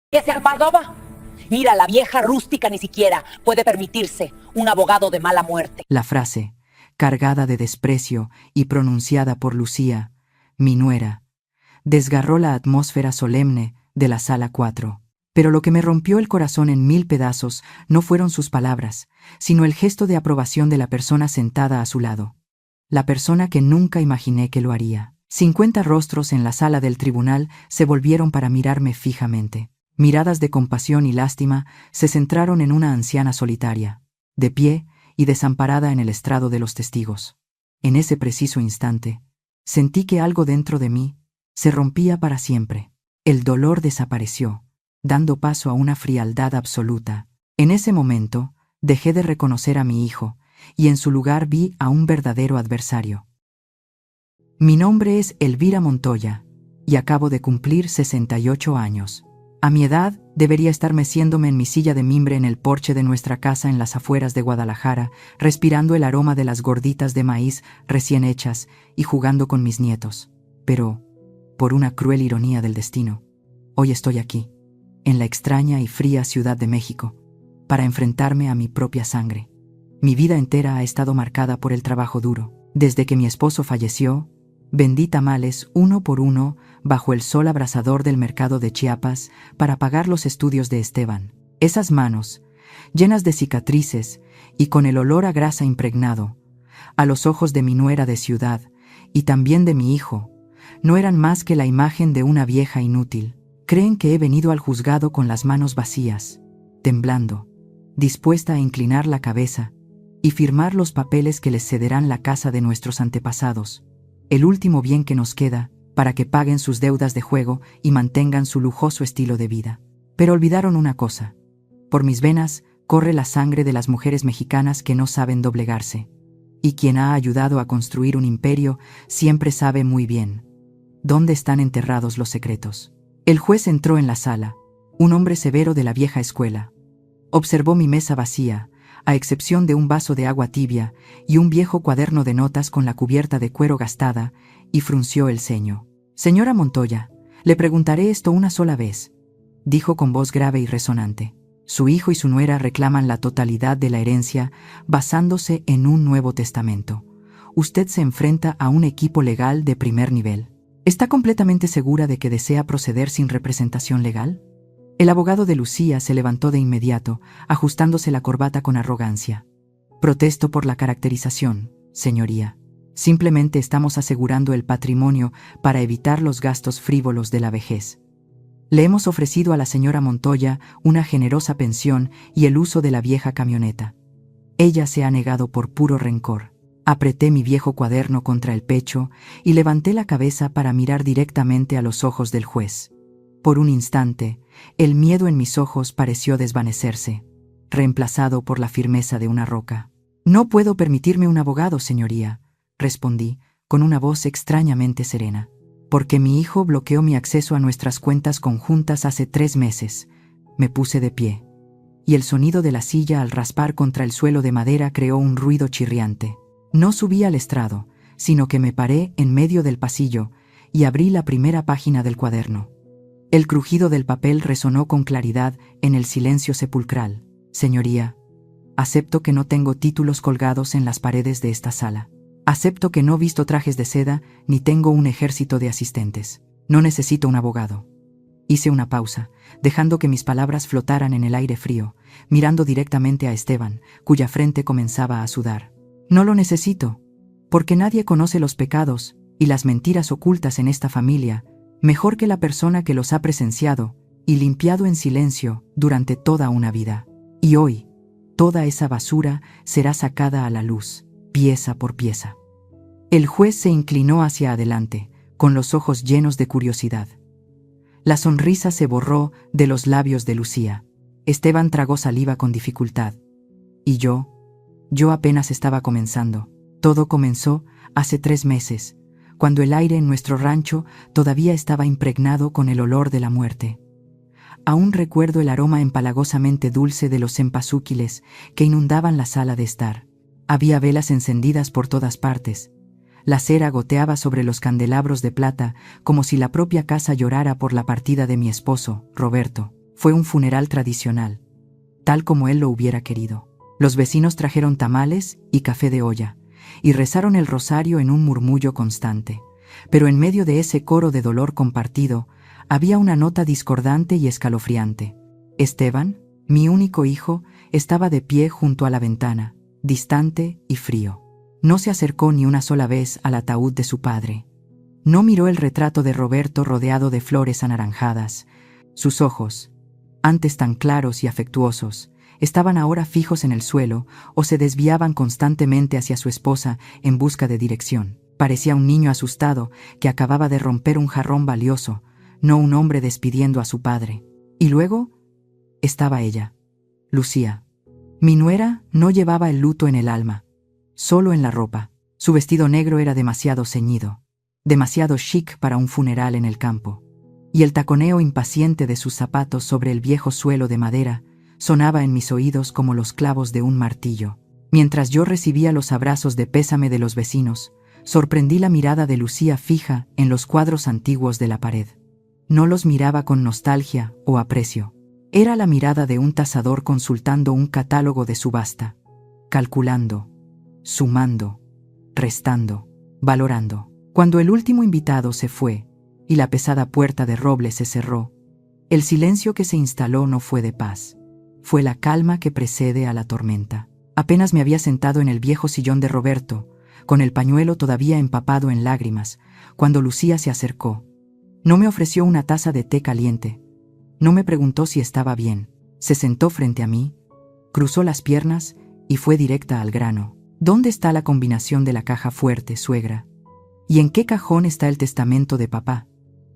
¿Que se Almodóvar? Mira, la vieja rústica ni siquiera puede permitirse un abogado de mala muerte. La frase, cargada de desprecio y pronunciada por Lucía, mi nuera, desgarró la atmósfera solemne de la sala 4. Pero lo que me rompió el corazón en 1000 pedazos no fueron sus palabras, sino el gesto de aprobación de la persona sentada a su lado. La persona que nunca imaginé que lo haría. 50 rostros en la sala del tribunal se volvieron para mirarme fijamente. Miradas de compasión y lástima se centraron en una anciana solitaria, de pie y desamparada en el estrado de los testigos. En ese preciso instante, sentí que algo dentro de mí se rompía para siempre. El dolor desapareció, dando paso a una frialdad absoluta. En ese momento, dejé de reconocer a mi hijo, y en su lugar vi a un verdadero adversario. Mi nombre es Elvira Montoya, y acabo de cumplir 68 años. A mi edad, debería estar meciéndome en mi silla de mimbre en el porche de nuestra casa en las afueras de Guadalajara, respirando el aroma de las gorditas de maíz recién hechas y jugando con mis nietos. Pero, por una cruel ironía del destino, hoy estoy aquí, en la extraña y fría Ciudad de México, para enfrentarme a mi propia sangre. Mi vida entera ha estado marcada por el trabajo duro. Desde que mi esposo falleció, vendí tamales uno por uno bajo el sol abrasador del mercado de Chiapas para pagar los estudios de Esteban. Esas manos, llenas de cicatrices y con el olor a grasa impregnado, a los ojos de mi nuera de ciudad y también de mi hijo, no eran más que la imagen de una vieja inútil. Creen que he venido al juzgado con las manos vacías, temblando, dispuesta a inclinar la cabeza y firmar los papeles que les cederán la casa de nuestros antepasados, el último bien que nos queda para que paguen sus deudas de juego y mantengan su lujoso estilo de vida. Pero olvidaron una cosa. Por mis venas corre la sangre de las mujeres mexicanas que no saben doblegarse. Y quien ha ayudado a construir un imperio siempre sabe muy bien dónde están enterrados los secretos. El juez entró en la sala, un hombre severo de la vieja escuela. Observó mi mesa vacía, a excepción de un vaso de agua tibia y un viejo cuaderno de notas con la cubierta de cuero gastada, y frunció el ceño. «Señora Montoya, le preguntaré esto una sola vez», dijo con voz grave y resonante. «Su hijo y su nuera reclaman la totalidad de la herencia basándose en un nuevo testamento. Usted se enfrenta a un equipo legal de primer nivel. ¿Está completamente segura de que desea proceder sin representación legal?». El abogado de Lucía se levantó de inmediato, ajustándose la corbata con arrogancia. «Protesto por la caracterización, señoría. Simplemente estamos asegurando el patrimonio para evitar los gastos frívolos de la vejez. Le hemos ofrecido a la señora Montoya una generosa pensión y el uso de la vieja camioneta. Ella se ha negado por puro rencor». Apreté mi viejo cuaderno contra el pecho y levanté la cabeza para mirar directamente a los ojos del juez. Por un instante, el miedo en mis ojos pareció desvanecerse, reemplazado por la firmeza de una roca. «No puedo permitirme un abogado, señoría», respondí, con una voz extrañamente serena. «Porque mi hijo bloqueó mi acceso a nuestras cuentas conjuntas hace 3 meses». Me puse de pie, y el sonido de la silla al raspar contra el suelo de madera creó un ruido chirriante. No subí al estrado, sino que me paré en medio del pasillo y abrí la primera página del cuaderno. El crujido del papel resonó con claridad en el silencio sepulcral. «Señoría, acepto que no tengo títulos colgados en las paredes de esta sala. Acepto que no visto trajes de seda ni tengo un ejército de asistentes. No necesito un abogado». Hice una pausa, dejando que mis palabras flotaran en el aire frío, mirando directamente a Esteban, cuya frente comenzaba a sudar. «No lo necesito, porque nadie conoce los pecados y las mentiras ocultas en esta familia mejor que la persona que los ha presenciado y limpiado en silencio durante toda una vida. Y hoy, toda esa basura será sacada a la luz, pieza por pieza». El juez se inclinó hacia adelante, con los ojos llenos de curiosidad. La sonrisa se borró de los labios de Lucía. Esteban tragó saliva con dificultad. Y yo apenas estaba comenzando. Todo comenzó hace 3 meses, cuando el aire en nuestro rancho todavía estaba impregnado con el olor de la muerte. Aún recuerdo el aroma empalagosamente dulce de los cempasúquiles que inundaban la sala de estar. Había velas encendidas por todas partes. La cera goteaba sobre los candelabros de plata como si la propia casa llorara por la partida de mi esposo, Roberto. Fue un funeral tradicional, tal como él lo hubiera querido. Los vecinos trajeron tamales y café de olla, y rezaron el rosario en un murmullo constante. Pero en medio de ese coro de dolor compartido, había una nota discordante y escalofriante. Esteban, mi único hijo, estaba de pie junto a la ventana, distante y frío. No se acercó ni una sola vez al ataúd de su padre. No miró el retrato de Roberto rodeado de flores anaranjadas. Sus ojos, antes tan claros y afectuosos, estaban ahora fijos en el suelo o se desviaban constantemente hacia su esposa en busca de dirección. Parecía un niño asustado que acababa de romper un jarrón valioso, no un hombre despidiendo a su padre. Y luego estaba ella, Lucía. Mi nuera no llevaba el luto en el alma, solo en la ropa. Su vestido negro era demasiado ceñido, demasiado chic para un funeral en el campo, y el taconeo impaciente de sus zapatos sobre el viejo suelo de madera sonaba en mis oídos como los clavos de un martillo. Mientras yo recibía los abrazos de pésame de los vecinos, sorprendí la mirada de Lucía fija en los cuadros antiguos de la pared. No los miraba con nostalgia o aprecio. Era la mirada de un tasador consultando un catálogo de subasta, calculando, sumando, restando, valorando. Cuando el último invitado se fue y la pesada puerta de roble se cerró, el silencio que se instaló no fue de paz. Fue la calma que precede a la tormenta. Apenas me había sentado en el viejo sillón de Roberto, con el pañuelo todavía empapado en lágrimas, cuando Lucía se acercó. No me ofreció una taza de té caliente. No me preguntó si estaba bien. Se sentó frente a mí, cruzó las piernas y fue directa al grano. ¿Dónde está la combinación de la caja fuerte, suegra? ¿Y en qué cajón está el testamento de papá?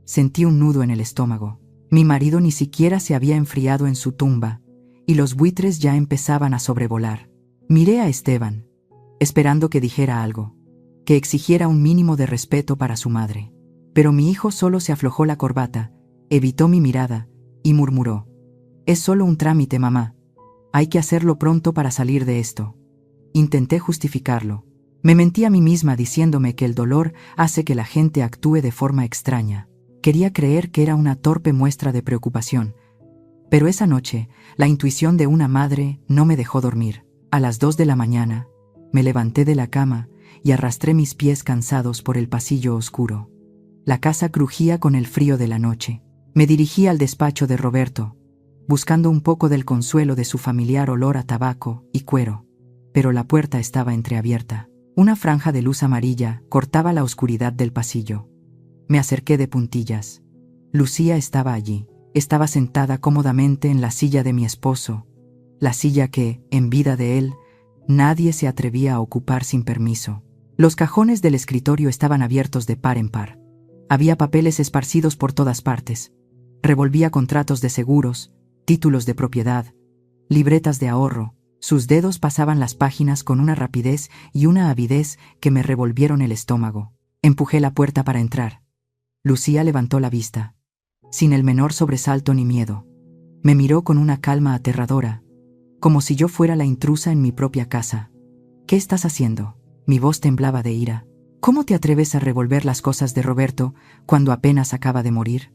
Sentí un nudo en el estómago. Mi marido ni siquiera se había enfriado en su tumba, y los buitres ya empezaban a sobrevolar. Miré a Esteban, esperando que dijera algo, que exigiera un mínimo de respeto para su madre. Pero mi hijo solo se aflojó la corbata, evitó mi mirada y murmuró: «Es solo un trámite, mamá. Hay que hacerlo pronto para salir de esto». Intenté justificarlo. Me mentí a mí misma diciéndome que el dolor hace que la gente actúe de forma extraña. Quería creer que era una torpe muestra de preocupación. Pero esa noche, la intuición de una madre no me dejó dormir. A las 2 de la mañana, me levanté de la cama y arrastré mis pies cansados por el pasillo oscuro. La casa crujía con el frío de la noche. Me dirigí al despacho de Roberto, buscando un poco del consuelo de su familiar olor a tabaco y cuero. Pero la puerta estaba entreabierta. Una franja de luz amarilla cortaba la oscuridad del pasillo. Me acerqué de puntillas. Lucía estaba allí. Estaba sentada cómodamente en la silla de mi esposo, la silla que, en vida de él, nadie se atrevía a ocupar sin permiso. Los cajones del escritorio estaban abiertos de par en par. Había papeles esparcidos por todas partes. Revolvía contratos de seguros, títulos de propiedad, libretas de ahorro. Sus dedos pasaban las páginas con una rapidez y una avidez que me revolvieron el estómago. Empujé la puerta para entrar. Lucía levantó la vista, sin el menor sobresalto ni miedo. Me miró con una calma aterradora, como si yo fuera la intrusa en mi propia casa. «¿Qué estás haciendo?». Mi voz temblaba de ira. «¿Cómo te atreves a revolver las cosas de Roberto cuando apenas acaba de morir?».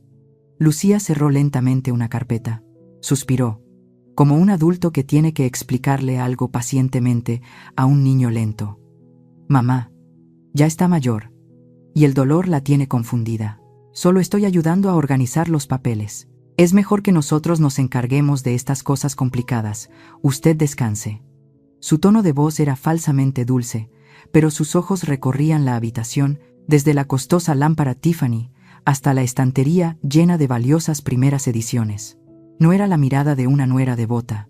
Lucía cerró lentamente una carpeta. Suspiró, como un adulto que tiene que explicarle algo pacientemente a un niño lento. «Mamá, ya está mayor, y el dolor la tiene confundida. Solo estoy ayudando a organizar los papeles. Es mejor que nosotros nos encarguemos de estas cosas complicadas. Usted descanse». Su tono de voz era falsamente dulce, pero sus ojos recorrían la habitación, desde la costosa lámpara Tiffany hasta la estantería llena de valiosas primeras ediciones. No era la mirada de una nuera devota.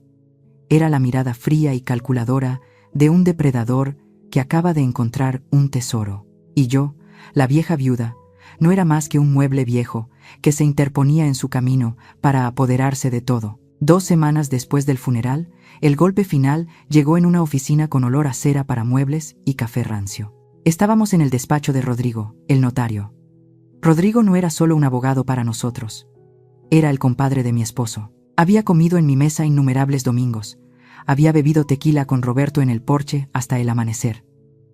Era la mirada fría y calculadora de un depredador que acaba de encontrar un tesoro. Y yo, la vieja viuda, no era más que un mueble viejo que se interponía en su camino para apoderarse de todo. 2 semanas después del funeral, el golpe final llegó en una oficina con olor a cera para muebles y café rancio. Estábamos en el despacho de Rodrigo, el notario. Rodrigo no era solo un abogado para nosotros. Era el compadre de mi esposo. Había comido en mi mesa innumerables domingos. Había bebido tequila con Roberto en el porche hasta el amanecer.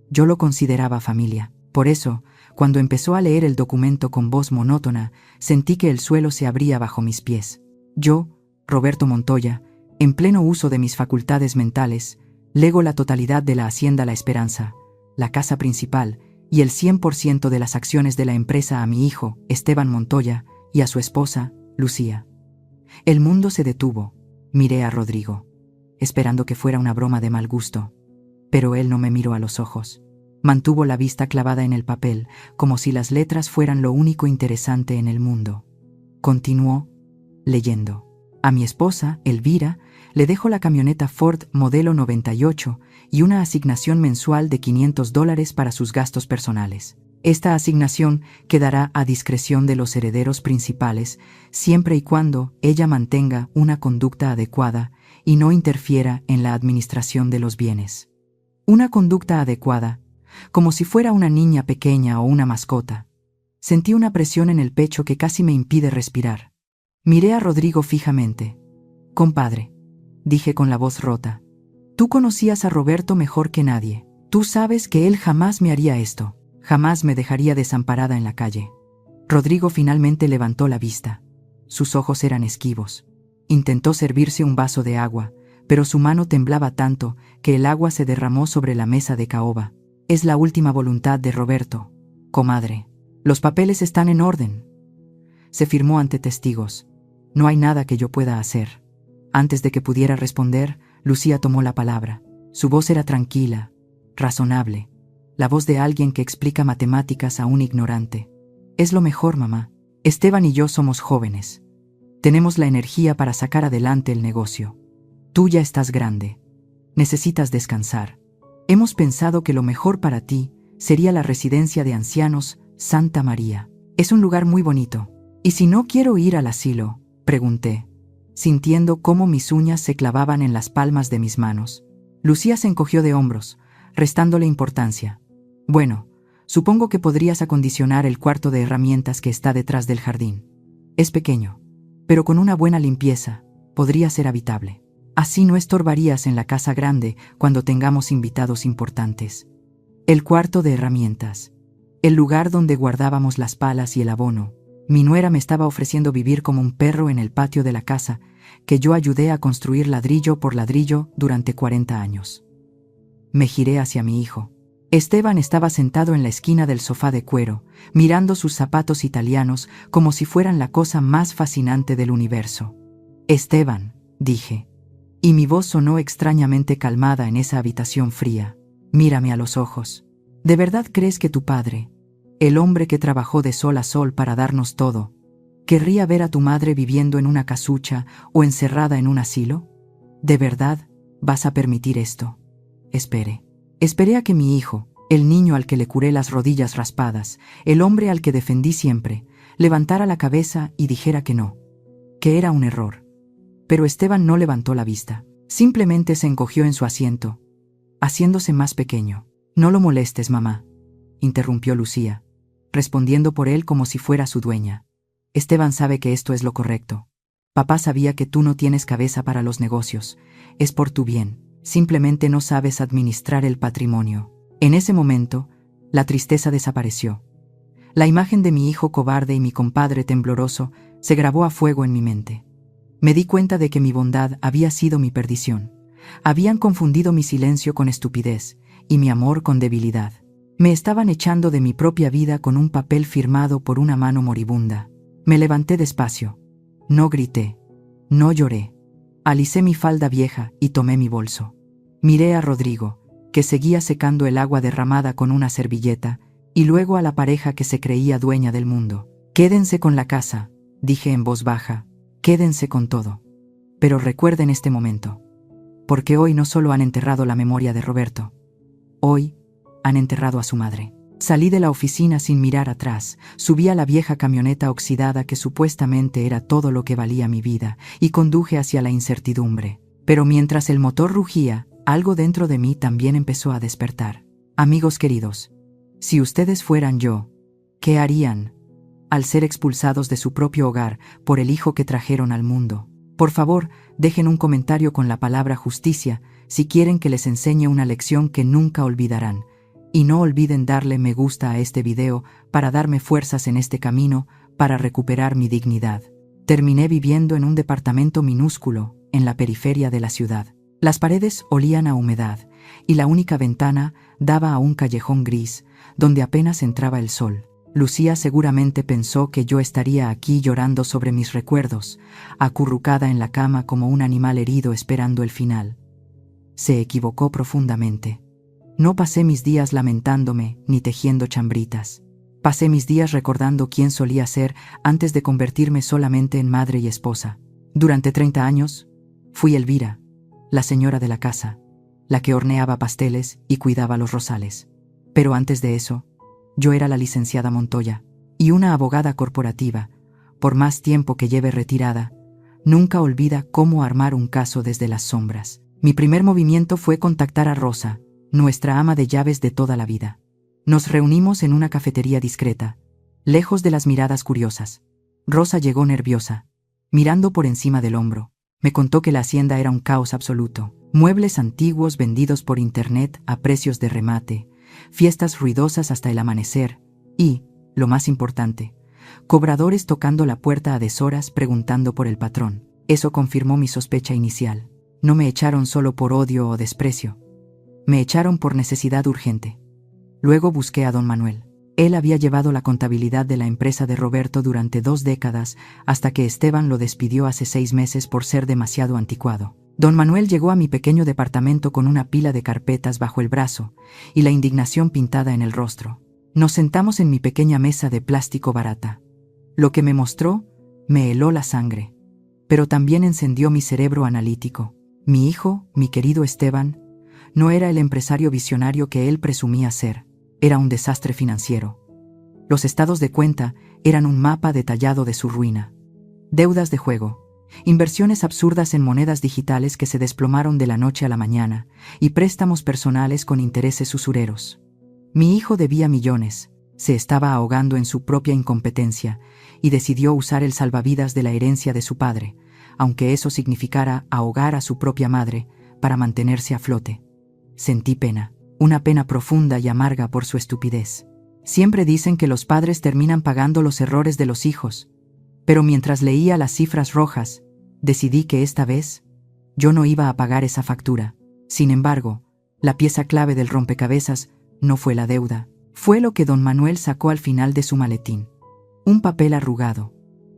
Yo lo consideraba familia. Por eso, cuando empezó a leer el documento con voz monótona, sentí que el suelo se abría bajo mis pies. Yo, Roberto Montoya, en pleno uso de mis facultades mentales, lego la totalidad de la hacienda La Esperanza, la casa principal y el 100% de las acciones de la empresa a mi hijo, Esteban Montoya, y a su esposa, Lucía. El mundo se detuvo. Miré a Rodrigo, esperando que fuera una broma de mal gusto, pero él no me miró a los ojos. Mantuvo la vista clavada en el papel, como si las letras fueran lo único interesante en el mundo. Continuó leyendo. A mi esposa, Elvira, le dejo la camioneta Ford modelo 98 y una asignación mensual de $500 para sus gastos personales. Esta asignación quedará a discreción de los herederos principales, siempre y cuando ella mantenga una conducta adecuada y no interfiera en la administración de los bienes. Una conducta adecuada, como si fuera una niña pequeña o una mascota. Sentí una presión en el pecho que casi me impide respirar. Miré a Rodrigo fijamente. «Compadre», dije con la voz rota, «tú conocías a Roberto mejor que nadie. Tú sabes que él jamás me haría esto. Jamás me dejaría desamparada en la calle». Rodrigo finalmente levantó la vista. Sus ojos eran esquivos. Intentó servirse un vaso de agua, pero su mano temblaba tanto que el agua se derramó sobre la mesa de caoba. «Es la última voluntad de Roberto, comadre. Los papeles están en orden. Se firmó ante testigos. No hay nada que yo pueda hacer». Antes de que pudiera responder, Lucía tomó la palabra. Su voz era tranquila, razonable, la voz de alguien que explica matemáticas a un ignorante. «Es lo mejor, mamá. Esteban y yo somos jóvenes. Tenemos la energía para sacar adelante el negocio. Tú ya estás grande. Necesitas descansar. Hemos pensado que lo mejor para ti sería la residencia de ancianos Santa María. Es un lugar muy bonito. ¿Y si no quiero ir al asilo?», pregunté, sintiendo cómo mis uñas se clavaban en las palmas de mis manos. Lucía se encogió de hombros, restándole importancia. «Bueno, supongo que podrías acondicionar el cuarto de herramientas que está detrás del jardín. Es pequeño, pero con una buena limpieza podría ser habitable. Así no estorbarías en la casa grande cuando tengamos invitados importantes». El cuarto de herramientas, el lugar donde guardábamos las palas y el abono. Mi nuera me estaba ofreciendo vivir como un perro en el patio de la casa, que yo ayudé a construir ladrillo por ladrillo durante 40 años. Me giré hacia mi hijo. Esteban estaba sentado en la esquina del sofá de cuero, mirando sus zapatos italianos como si fueran la cosa más fascinante del universo. «Esteban», dije, y mi voz sonó extrañamente calmada en esa habitación fría. «Mírame a los ojos. ¿De verdad crees que tu padre, el hombre que trabajó de sol a sol para darnos todo, querría ver a tu madre viviendo en una casucha o encerrada en un asilo? ¿De verdad vas a permitir esto?» Esperé. Esperé a que mi hijo, el niño al que le curé las rodillas raspadas, el hombre al que defendí siempre, levantara la cabeza y dijera que no, que era un error. Pero Esteban no levantó la vista. Simplemente se encogió en su asiento, haciéndose más pequeño. «No lo molestes, mamá», interrumpió Lucía, respondiendo por él como si fuera su dueña. «Esteban sabe que esto es lo correcto. Papá sabía que tú no tienes cabeza para los negocios. Es por tu bien. Simplemente no sabes administrar el patrimonio». En ese momento, la tristeza desapareció. La imagen de mi hijo cobarde y mi compadre tembloroso se grabó a fuego en mi mente. Me di cuenta de que mi bondad había sido mi perdición. Habían confundido mi silencio con estupidez y mi amor con debilidad. Me estaban echando de mi propia vida con un papel firmado por una mano moribunda. Me levanté despacio. No grité. No lloré. Alicé mi falda vieja y tomé mi bolso. Miré a Rodrigo, que seguía secando el agua derramada con una servilleta, y luego a la pareja que se creía dueña del mundo. «Quédense con la casa», dije en voz baja. «Quédense con todo. Pero recuerden este momento. Porque hoy no solo han enterrado la memoria de Roberto. Hoy han enterrado a su madre». Salí de la oficina sin mirar atrás, subí a la vieja camioneta oxidada que supuestamente era todo lo que valía mi vida, y conduje hacia la incertidumbre. Pero mientras el motor rugía, algo dentro de mí también empezó a despertar. Amigos queridos, si ustedes fueran yo, ¿qué harían al ser expulsados de su propio hogar por el hijo que trajeron al mundo? Por favor, dejen un comentario con la palabra justicia si quieren que les enseñe una lección que nunca olvidarán. Y no olviden darle me gusta a este video para darme fuerzas en este camino para recuperar mi dignidad. Terminé viviendo en un departamento minúsculo en la periferia de la ciudad. Las paredes olían a humedad y la única ventana daba a un callejón gris donde apenas entraba el sol. Lucía seguramente pensó que yo estaría aquí llorando sobre mis recuerdos, acurrucada en la cama como un animal herido esperando el final. Se equivocó profundamente. No pasé mis días lamentándome ni tejiendo chambritas. Pasé mis días recordando quién solía ser antes de convertirme solamente en madre y esposa. Durante 30 años, fui Elvira, la señora de la casa, la que horneaba pasteles y cuidaba los rosales. Pero antes de eso, yo era la licenciada Montoya y una abogada corporativa. Por más tiempo que lleve retirada, nunca olvida cómo armar un caso desde las sombras. Mi primer movimiento fue contactar a Rosa, nuestra ama de llaves de toda la vida. Nos reunimos en una cafetería discreta, lejos de las miradas curiosas. Rosa llegó nerviosa, mirando por encima del hombro. Me contó que la hacienda era un caos absoluto. Muebles antiguos vendidos por internet a precios de remate, fiestas ruidosas hasta el amanecer y, lo más importante, cobradores tocando la puerta a deshoras preguntando por el patrón. Eso confirmó mi sospecha inicial. No me echaron solo por odio o desprecio. Me echaron por necesidad urgente. Luego busqué a don Manuel. Él había llevado la contabilidad de la empresa de Roberto durante 2 décadas hasta que Esteban lo despidió hace 6 meses por ser demasiado anticuado. Don Manuel llegó a mi pequeño departamento con una pila de carpetas bajo el brazo y la indignación pintada en el rostro. Nos sentamos en mi pequeña mesa de plástico barata. Lo que me mostró me heló la sangre, pero también encendió mi cerebro analítico. Mi hijo, mi querido Esteban, no era el empresario visionario que él presumía ser. Era un desastre financiero. Los estados de cuenta eran un mapa detallado de su ruina. Deudas de juego, inversiones absurdas en monedas digitales que se desplomaron de la noche a la mañana y préstamos personales con intereses usureros. Mi hijo debía millones, se estaba ahogando en su propia incompetencia y decidió usar el salvavidas de la herencia de su padre, aunque eso significara ahogar a su propia madre para mantenerse a flote. Sentí pena. Una pena profunda y amarga por su estupidez. Siempre dicen que los padres terminan pagando los errores de los hijos, pero mientras leía las cifras rojas, decidí que esta vez yo no iba a pagar esa factura. Sin embargo, la pieza clave del rompecabezas no fue la deuda, fue lo que don Manuel sacó al final de su maletín. Un papel arrugado,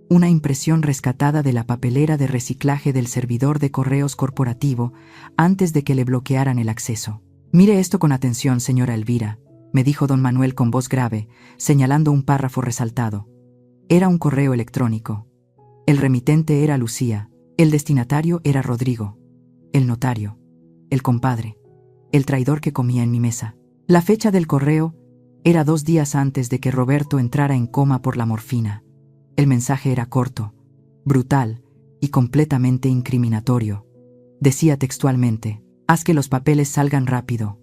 una impresión rescatada de la papelera de reciclaje del servidor de correos corporativo antes de que le bloquearan el acceso. «Mire esto con atención, señora Elvira», me dijo don Manuel con voz grave, señalando un párrafo resaltado. Era un correo electrónico. El remitente era Lucía, el destinatario era Rodrigo, el notario, el compadre, el traidor que comía en mi mesa. La fecha del correo era 2 días antes de que Roberto entrara en coma por la morfina. El mensaje era corto, brutal y completamente incriminatorio. Decía textualmente: «Haz que los papeles salgan rápido,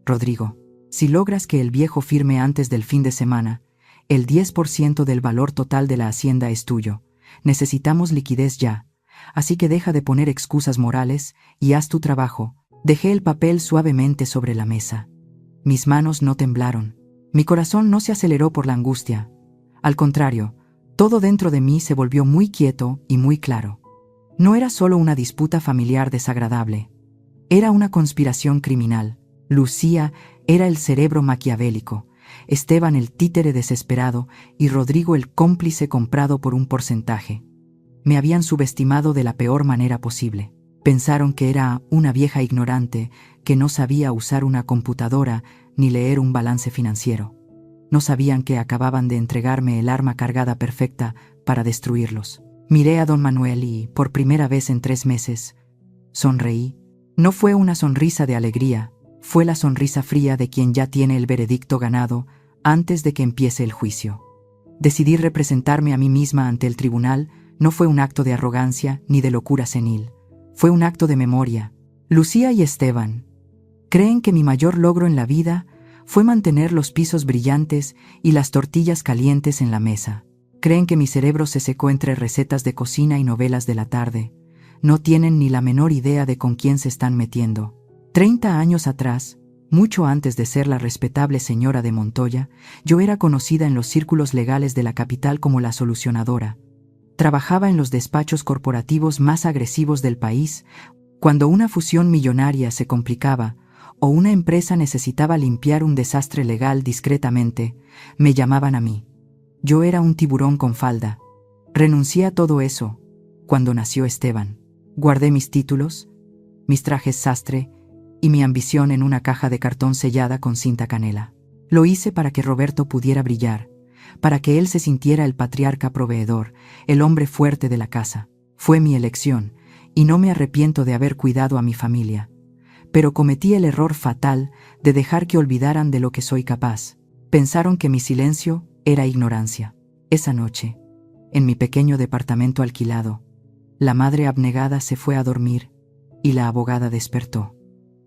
Rodrigo. Si logras que el viejo firme antes del fin de semana, el 10% del valor total de la hacienda es tuyo. Necesitamos liquidez ya, así que deja de poner excusas morales y haz tu trabajo». Dejé el papel suavemente sobre la mesa. Mis manos no temblaron. Mi corazón no se aceleró por la angustia. Al contrario, todo dentro de mí se volvió muy quieto y muy claro. No era solo una disputa familiar desagradable. Era una conspiración criminal. Lucía era el cerebro maquiavélico, Esteban el títere desesperado y Rodrigo el cómplice comprado por un porcentaje. Me habían subestimado de la peor manera posible. Pensaron que era una vieja ignorante que no sabía usar una computadora ni leer un balance financiero. No sabían que acababan de entregarme el arma cargada perfecta para destruirlos. Miré a don Manuel y, por primera vez en 3 meses, sonreí. No fue una sonrisa de alegría, fue la sonrisa fría de quien ya tiene el veredicto ganado antes de que empiece el juicio. Decidir representarme a mí misma ante el tribunal no fue un acto de arrogancia ni de locura senil. Fue un acto de memoria. Lucía y Esteban creen que mi mayor logro en la vida fue mantener los pisos brillantes y las tortillas calientes en la mesa. Creen que mi cerebro se secó entre recetas de cocina y novelas de la tarde. No tienen ni la menor idea de con quién se están metiendo. 30 años atrás, mucho antes de ser la respetable señora de Montoya, yo era conocida en los círculos legales de la capital como la solucionadora. Trabajaba en los despachos corporativos más agresivos del país. Cuando una fusión millonaria se complicaba o una empresa necesitaba limpiar un desastre legal discretamente, me llamaban a mí. Yo era un tiburón con falda. Renuncié a todo eso cuando nació Esteban. Guardé mis títulos, mis trajes sastre y mi ambición en una caja de cartón sellada con cinta canela. Lo hice para que Roberto pudiera brillar, para que él se sintiera el patriarca proveedor, el hombre fuerte de la casa. Fue mi elección, y no me arrepiento de haber cuidado a mi familia. Pero cometí el error fatal de dejar que olvidaran de lo que soy capaz. Pensaron que mi silencio era ignorancia. Esa noche, en mi pequeño departamento alquilado, la madre abnegada se fue a dormir y la abogada despertó.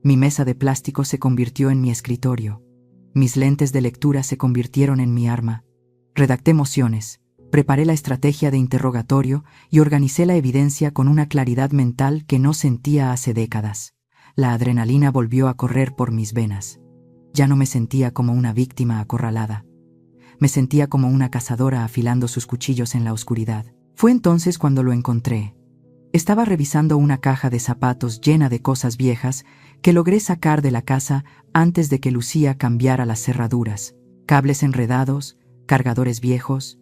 Mi mesa de plástico se convirtió en mi escritorio. Mis lentes de lectura se convirtieron en mi arma. Redacté mociones, preparé la estrategia de interrogatorio y organicé la evidencia con una claridad mental que no sentía hace décadas. La adrenalina volvió a correr por mis venas. Ya no me sentía como una víctima acorralada. Me sentía como una cazadora afilando sus cuchillos en la oscuridad. Fue entonces cuando lo encontré. Estaba revisando una caja de zapatos llena de cosas viejas que logré sacar de la casa antes de que Lucía cambiara las cerraduras. Cables enredados, cargadores viejos,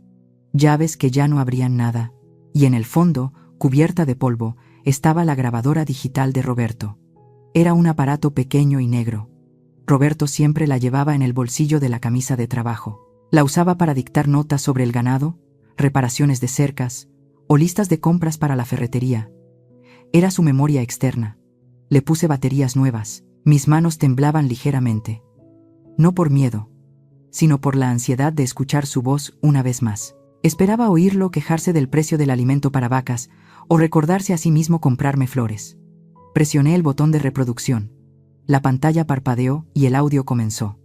llaves que ya no abrían nada. Y en el fondo, cubierta de polvo, estaba la grabadora digital de Roberto. Era un aparato pequeño y negro. Roberto siempre la llevaba en el bolsillo de la camisa de trabajo. La usaba para dictar notas sobre el ganado, reparaciones de cercas o listas de compras para la ferretería. Era su memoria externa. Le puse baterías nuevas. Mis manos temblaban ligeramente. No por miedo, sino por la ansiedad de escuchar su voz una vez más. Esperaba oírlo quejarse del precio del alimento para vacas o recordarse a sí mismo comprarme flores. Presioné el botón de reproducción. La pantalla parpadeó y el audio comenzó.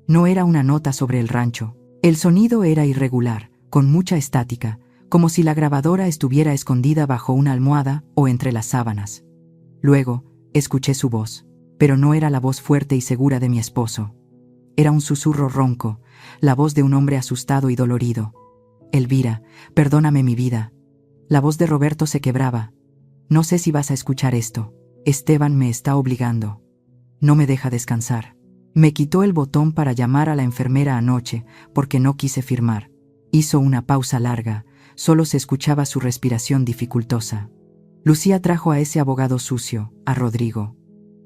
No era una nota sobre el rancho. El sonido era irregular, con mucha estática, como si la grabadora estuviera escondida bajo una almohada o entre las sábanas. Luego, escuché su voz, pero no era la voz fuerte y segura de mi esposo. Era un susurro ronco, la voz de un hombre asustado y dolorido. Elvira, perdóname mi vida. La voz de Roberto se quebraba. No sé si vas a escuchar esto. Esteban me está obligando. No me deja descansar. Me quitó el botón para llamar a la enfermera anoche porque no quise firmar. Hizo una pausa larga. Solo se escuchaba su respiración dificultosa. Lucía trajo a ese abogado sucio, a Rodrigo.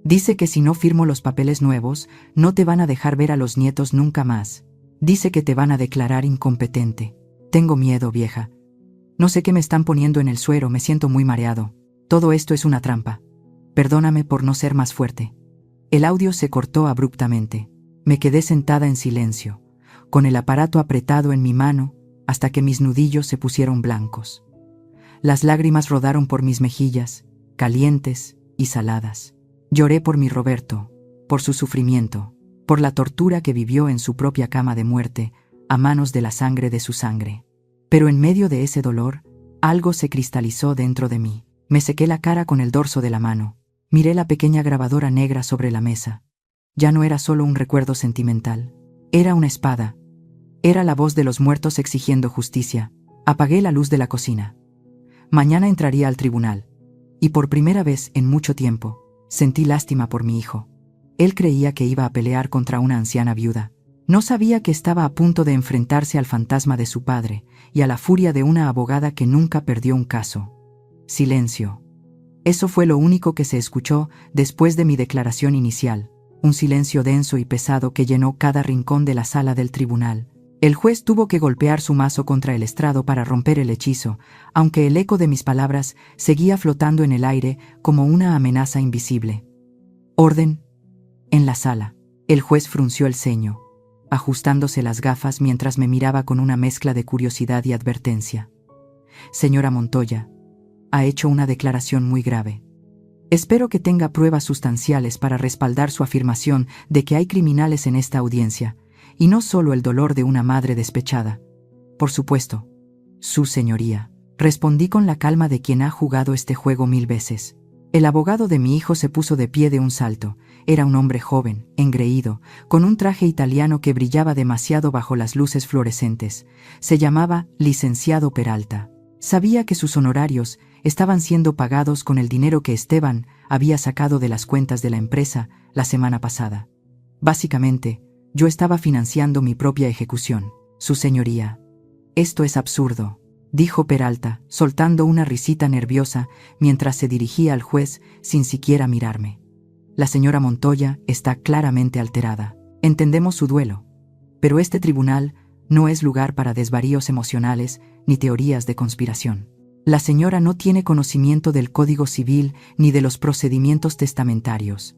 Dice que si no firmo los papeles nuevos, no te van a dejar ver a los nietos nunca más. Dice que te van a declarar incompetente. Tengo miedo, vieja. No sé qué me están poniendo en el suero, me siento muy mareado. Todo esto es una trampa. Perdóname por no ser más fuerte. El audio se cortó abruptamente. Me quedé sentada en silencio, con el aparato apretado en mi mano, hasta que mis nudillos se pusieron blancos. Las lágrimas rodaron por mis mejillas, calientes y saladas. Lloré por mi Roberto, por su sufrimiento, por la tortura que vivió en su propia cama de muerte, a manos de la sangre de su sangre. Pero en medio de ese dolor, algo se cristalizó dentro de mí. Me sequé la cara con el dorso de la mano. Miré la pequeña grabadora negra sobre la mesa. Ya no era solo un recuerdo sentimental. Era una espada. Era la voz de los muertos exigiendo justicia. Apagué la luz de la cocina. Mañana entraría al tribunal. Y por primera vez en mucho tiempo, sentí lástima por mi hijo. Él creía que iba a pelear contra una anciana viuda. No sabía que estaba a punto de enfrentarse al fantasma de su padre y a la furia de una abogada que nunca perdió un caso. Silencio. Eso fue lo único que se escuchó después de mi declaración inicial. Un silencio denso y pesado que llenó cada rincón de la sala del tribunal. El juez tuvo que golpear su mazo contra el estrado para romper el hechizo, aunque el eco de mis palabras seguía flotando en el aire como una amenaza invisible. Orden. En la sala. El juez frunció el ceño, ajustándose las gafas mientras me miraba con una mezcla de curiosidad y advertencia. Señora Montoya, ha hecho una declaración muy grave. Espero que tenga pruebas sustanciales para respaldar su afirmación de que hay criminales en esta audiencia, y no solo el dolor de una madre despechada. Por supuesto, su señoría, respondí con la calma de quien ha jugado este juego 1000 veces. El abogado de mi hijo se puso de pie de un salto. Era un hombre joven, engreído, con un traje italiano que brillaba demasiado bajo las luces fluorescentes. Se llamaba licenciado Peralta. Sabía que sus honorarios estaban siendo pagados con el dinero que Esteban había sacado de las cuentas de la empresa la semana pasada. Básicamente, yo estaba financiando mi propia ejecución. Su señoría. Esto es absurdo, dijo Peralta, soltando una risita nerviosa mientras se dirigía al juez sin siquiera mirarme. La señora Montoya está claramente alterada. Entendemos su duelo, pero este tribunal no es lugar para desvaríos emocionales ni teorías de conspiración. La señora no tiene conocimiento del Código Civil ni de los procedimientos testamentarios.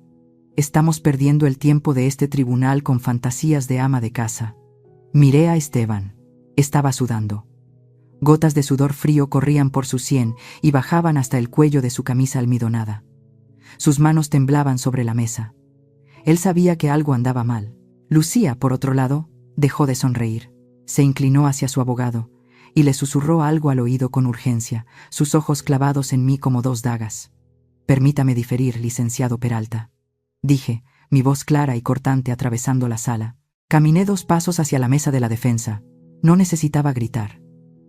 Estamos perdiendo el tiempo de este tribunal con fantasías de ama de casa. Miré a Esteban. Estaba sudando. Gotas de sudor frío corrían por su sien y bajaban hasta el cuello de su camisa almidonada. Sus manos temblaban sobre la mesa. Él sabía que algo andaba mal. Lucía, por otro lado, dejó de sonreír. Se inclinó hacia su abogado y le susurró algo al oído con urgencia, sus ojos clavados en mí como dos dagas. «Permítame diferir, licenciado Peralta», dije, mi voz clara y cortante atravesando la sala. Caminé 2 pasos hacia la mesa de la defensa. No necesitaba gritar.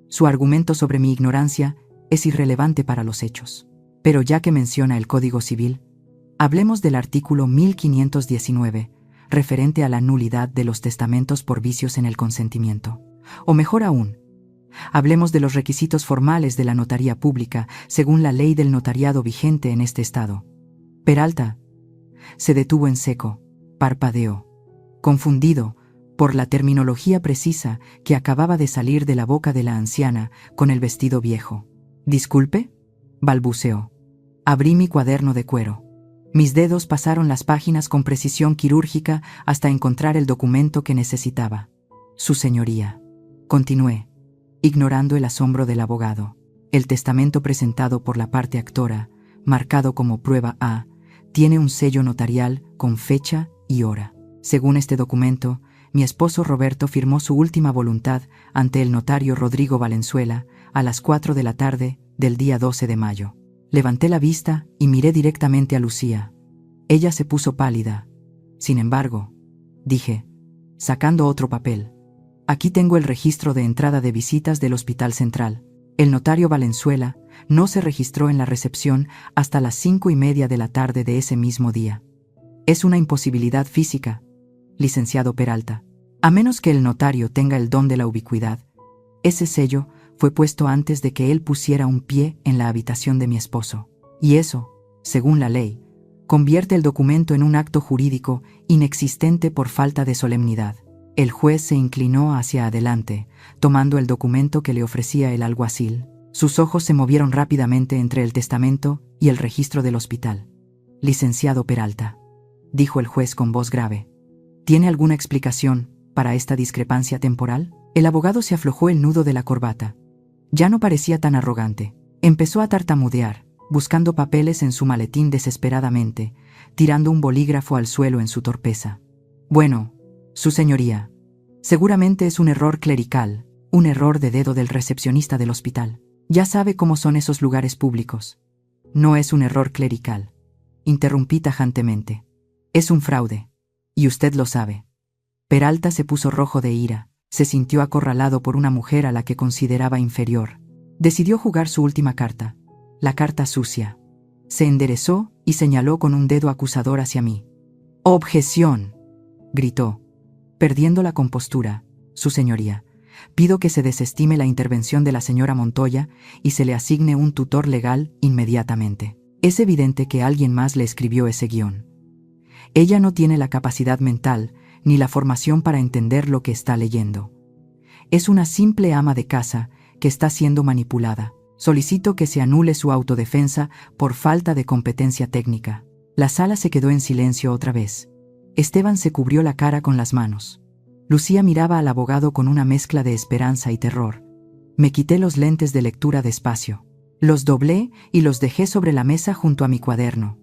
Su argumento sobre mi ignorancia es irrelevante para los hechos. Pero ya que menciona el Código Civil, hablemos del artículo 1519, referente a la nulidad de los testamentos por vicios en el consentimiento. O mejor aún, hablemos de los requisitos formales de la notaría pública según la ley del notariado vigente en este estado. Peralta se detuvo en seco, parpadeó, confundido por la terminología precisa que acababa de salir de la boca de la anciana con el vestido viejo. «Disculpe», balbuceó. Abrí mi cuaderno de cuero. Mis dedos pasaron las páginas con precisión quirúrgica hasta encontrar el documento que necesitaba. «Su señoría», continué, ignorando el asombro del abogado. «El testamento presentado por la parte actora, marcado como prueba A, tiene un sello notarial con fecha y hora. Según este documento, mi esposo Roberto firmó su última voluntad ante el notario Rodrigo Valenzuela a las 4 de la tarde del día 12 de mayo. Levanté la vista y miré directamente a Lucía. Ella se puso pálida. Sin embargo, dije, sacando otro papel, aquí tengo el registro de entrada de visitas del Hospital Central. El notario Valenzuela no se registró en la recepción hasta las 5:30 de la tarde de ese mismo día. Es una imposibilidad física, licenciado Peralta. A menos que el notario tenga el don de la ubicuidad, ese sello fue puesto antes de que él pusiera un pie en la habitación de mi esposo. Y eso, según la ley, convierte el documento en un acto jurídico inexistente por falta de solemnidad. El juez se inclinó hacia adelante, tomando el documento que le ofrecía el alguacil. Sus ojos se movieron rápidamente entre el testamento y el registro del hospital. «Licenciado Peralta», dijo el juez con voz grave, ¿tiene alguna explicación para esta discrepancia temporal? El abogado se aflojó el nudo de la corbata. Ya no parecía tan arrogante. Empezó a tartamudear, buscando papeles en su maletín desesperadamente, tirando un bolígrafo al suelo en su torpeza. «Bueno, su señoría, seguramente es un error clerical, un error de dedo del recepcionista del hospital. Ya sabe cómo son esos lugares públicos». «No es un error clerical», interrumpí tajantemente. «Es un fraude. Y usted lo sabe». Peralta se puso rojo de ira. Se sintió acorralado por una mujer a la que consideraba inferior. Decidió jugar su última carta, la carta sucia. Se enderezó y señaló con un dedo acusador hacia mí. «¡Objeción!», gritó, perdiendo la compostura. «Su señoría, pido que se desestime la intervención de la señora Montoya y se le asigne un tutor legal inmediatamente. Es evidente que alguien más le escribió ese guión. Ella no tiene la capacidad mental ni la formación para entender lo que está leyendo. Es una simple ama de casa que está siendo manipulada. Solicito que se anule su autodefensa por falta de competencia técnica». La sala se quedó en silencio otra vez. Esteban se cubrió la cara con las manos. Lucía miraba al abogado con una mezcla de esperanza y terror. Me quité los lentes de lectura despacio. Los doblé y los dejé sobre la mesa junto a mi cuaderno.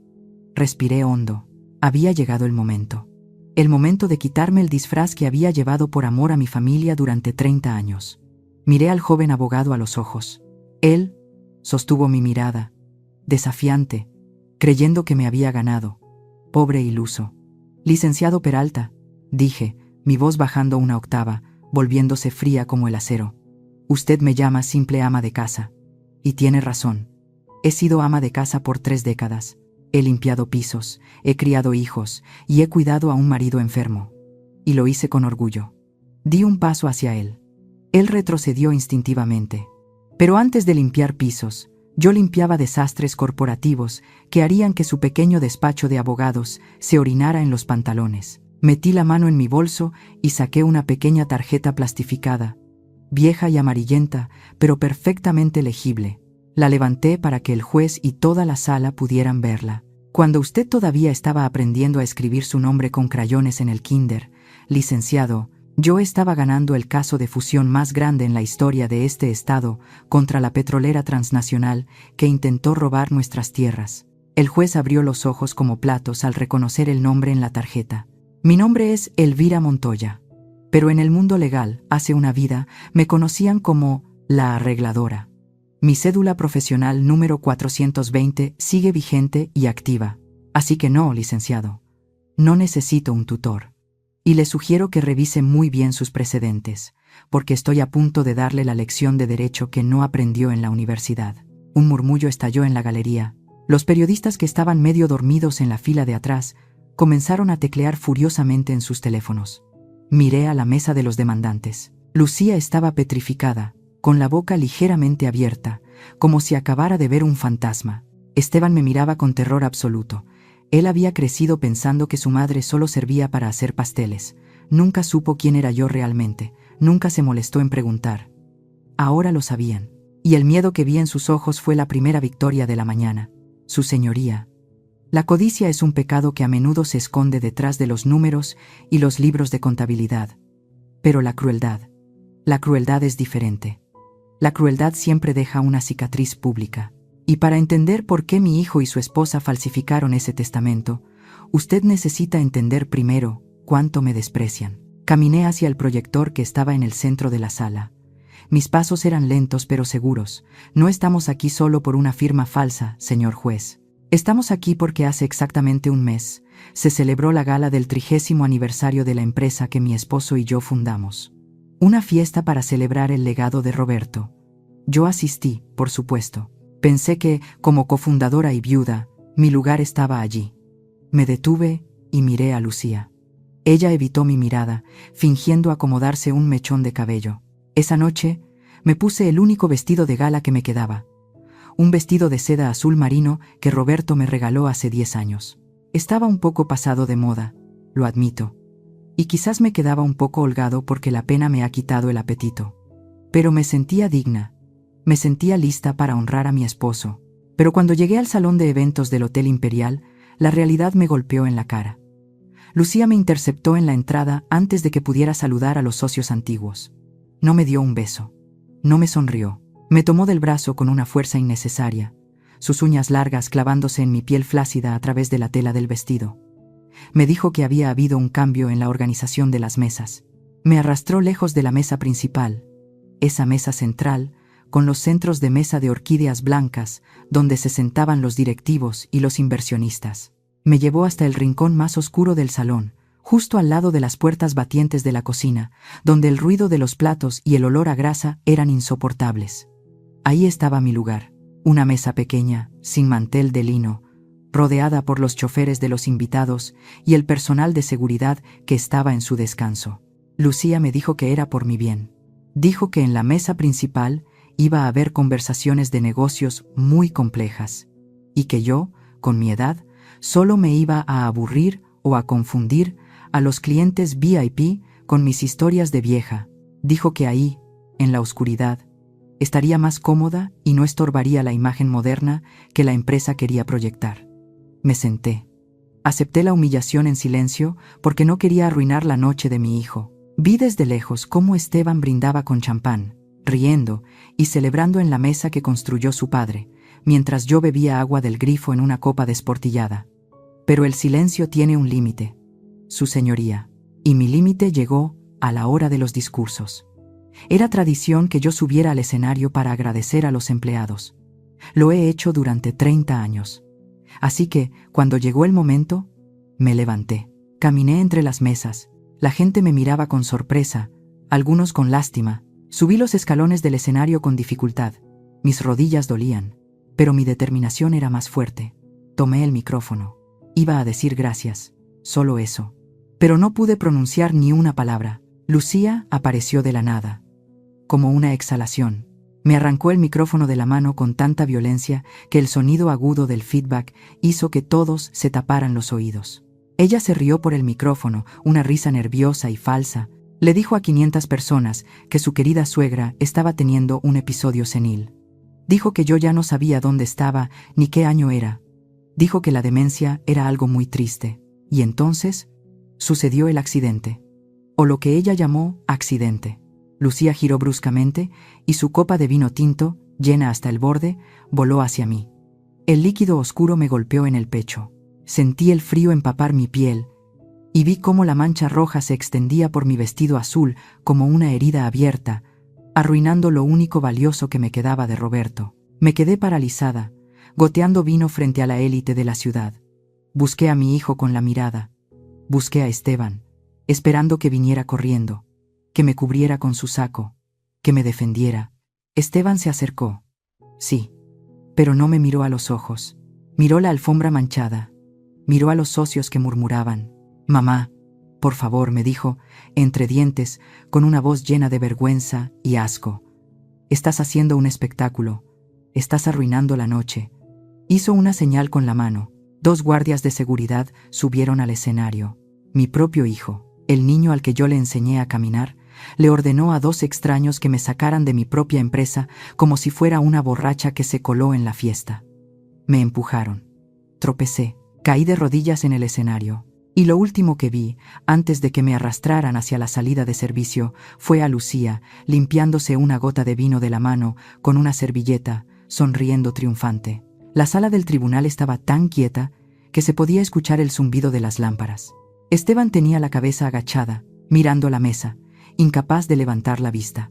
Respiré hondo. Había llegado el momento. El momento de quitarme el disfraz que había llevado por amor a mi familia durante 30 años. Miré al joven abogado a los ojos. Él sostuvo mi mirada, desafiante, creyendo que me había ganado. Pobre iluso. «Licenciado Peralta», dije, mi voz bajando una octava, volviéndose fría como el acero. «Usted me llama simple ama de casa. Y tiene razón. He sido ama de casa por 3 décadas. He limpiado pisos, he criado hijos y he cuidado a un marido enfermo. Y lo hice con orgullo. Di un paso hacia él. Él retrocedió instintivamente. Pero antes de limpiar pisos, yo limpiaba desastres corporativos que harían que su pequeño despacho de abogados se orinara en los pantalones. Metí la mano en mi bolso y saqué una pequeña tarjeta plastificada, vieja y amarillenta, pero perfectamente legible. La levanté para que el juez y toda la sala pudieran verla. Cuando usted todavía estaba aprendiendo a escribir su nombre con crayones en el kinder, licenciado, yo estaba ganando el caso de fusión más grande en la historia de este estado contra la petrolera transnacional que intentó robar nuestras tierras. El juez abrió los ojos como platos al reconocer el nombre en la tarjeta. Mi nombre es Elvira Montoya, pero en el mundo legal, hace una vida, me conocían como la arregladora. Mi cédula profesional número 420 sigue vigente y activa. Así que no, licenciado. No necesito un tutor. Y le sugiero que revise muy bien sus precedentes, porque estoy a punto de darle la lección de derecho que no aprendió en la universidad. Un murmullo estalló en la galería. Los periodistas que estaban medio dormidos en la fila de atrás comenzaron a teclear furiosamente en sus teléfonos. Miré a la mesa de los demandantes. Lucía estaba petrificada, con la boca ligeramente abierta, como si acabara de ver un fantasma. Esteban me miraba con terror absoluto. Él había crecido pensando que su madre solo servía para hacer pasteles. Nunca supo quién era yo realmente, nunca se molestó en preguntar. Ahora lo sabían, y el miedo que vi en sus ojos fue la primera victoria de la mañana. Su señoría. La codicia es un pecado que a menudo se esconde detrás de los números y los libros de contabilidad. Pero la crueldad es diferente. La crueldad siempre deja una cicatriz pública. Y para entender por qué mi hijo y su esposa falsificaron ese testamento, usted necesita entender primero cuánto me desprecian. Caminé hacia el proyector que estaba en el centro de la sala. Mis pasos eran lentos pero seguros. No estamos aquí solo por una firma falsa, señor juez. Estamos aquí porque hace exactamente un mes se celebró la gala del 30º aniversario de la empresa que mi esposo y yo fundamos. Una fiesta para celebrar el legado de Roberto. Yo asistí, por supuesto. Pensé que, como cofundadora y viuda, mi lugar estaba allí. Me detuve y miré a Lucía. Ella evitó mi mirada, fingiendo acomodarse un mechón de cabello. Esa noche, me puse el único vestido de gala que me quedaba. Un vestido de seda azul marino que Roberto me regaló hace 10 años. Estaba un poco pasado de moda, lo admito. Y quizás me quedaba un poco holgado porque la pena me ha quitado el apetito. Pero me sentía digna. Me sentía lista para honrar a mi esposo. Pero cuando llegué al salón de eventos del Hotel Imperial, la realidad me golpeó en la cara. Lucía me interceptó en la entrada antes de que pudiera saludar a los socios antiguos. No me dio un beso. No me sonrió. Me tomó del brazo con una fuerza innecesaria, sus uñas largas clavándose en mi piel flácida a través de la tela del vestido. Me dijo que había habido un cambio en la organización de las mesas. Me arrastró lejos de la mesa principal, esa mesa central, con los centros de mesa de orquídeas blancas, donde se sentaban los directivos y los inversionistas. Me llevó hasta el rincón más oscuro del salón, justo al lado de las puertas batientes de la cocina, donde el ruido de los platos y el olor a grasa eran insoportables. Ahí estaba mi lugar, una mesa pequeña, sin mantel de lino, rodeada por los choferes de los invitados y el personal de seguridad que estaba en su descanso. Lucía me dijo que era por mi bien. Dijo que en la mesa principal iba a haber conversaciones de negocios muy complejas, y que yo, con mi edad, solo me iba a aburrir o a confundir a los clientes VIP con mis historias de vieja. Dijo que ahí, en la oscuridad, estaría más cómoda y no estorbaría la imagen moderna que la empresa quería proyectar. Me senté. Acepté la humillación en silencio porque no quería arruinar la noche de mi hijo. Vi desde lejos cómo Esteban brindaba con champán, riendo y celebrando en la mesa que construyó su padre, mientras yo bebía agua del grifo en una copa desportillada. Pero el silencio tiene un límite, su señoría, y mi límite llegó a la hora de los discursos. Era tradición que yo subiera al escenario para agradecer a los empleados. Lo he hecho durante 30 años. Así que, cuando llegó el momento, me levanté. Caminé entre las mesas. La gente me miraba con sorpresa, algunos con lástima. Subí los escalones del escenario con dificultad. Mis rodillas dolían, pero mi determinación era más fuerte. Tomé el micrófono. Iba a decir gracias, solo eso. Pero no pude pronunciar ni una palabra. Lucía apareció de la nada, como una exhalación. Me arrancó el micrófono de la mano con tanta violencia que el sonido agudo del feedback hizo que todos se taparan los oídos. Ella se rió por el micrófono, una risa nerviosa y falsa. Le dijo a 500 personas que su querida suegra estaba teniendo un episodio senil. Dijo que yo ya no sabía dónde estaba ni qué año era. Dijo que la demencia era algo muy triste. Y entonces sucedió el accidente, o lo que ella llamó accidente. Lucía giró bruscamente y su copa de vino tinto, llena hasta el borde, voló hacia mí. El líquido oscuro me golpeó en el pecho. Sentí el frío empapar mi piel y vi cómo la mancha roja se extendía por mi vestido azul como una herida abierta, arruinando lo único valioso que me quedaba de Roberto. Me quedé paralizada, goteando vino frente a la élite de la ciudad. Busqué a mi hijo con la mirada. Busqué a Esteban, esperando que viniera corriendo, que me cubriera con su saco, que me defendiera. Esteban se acercó. Sí, pero no me miró a los ojos. Miró la alfombra manchada. Miró a los socios que murmuraban. «Mamá, por favor», me dijo, entre dientes, con una voz llena de vergüenza y asco. «Estás haciendo un espectáculo. Estás arruinando la noche». Hizo una señal con la mano. 2 guardias de seguridad subieron al escenario. Mi propio hijo, el niño al que yo le enseñé a caminar, le ordenó a 2 extraños que me sacaran de mi propia empresa como si fuera una borracha que se coló en la fiesta. Me empujaron. Tropecé, caí de rodillas en el escenario. Y lo último que vi, antes de que me arrastraran hacia la salida de servicio, fue a Lucía, limpiándose una gota de vino de la mano con una servilleta, sonriendo triunfante. La sala del tribunal estaba tan quieta que se podía escuchar el zumbido de las lámparas. Esteban tenía la cabeza agachada, mirando la mesa, incapaz de levantar la vista.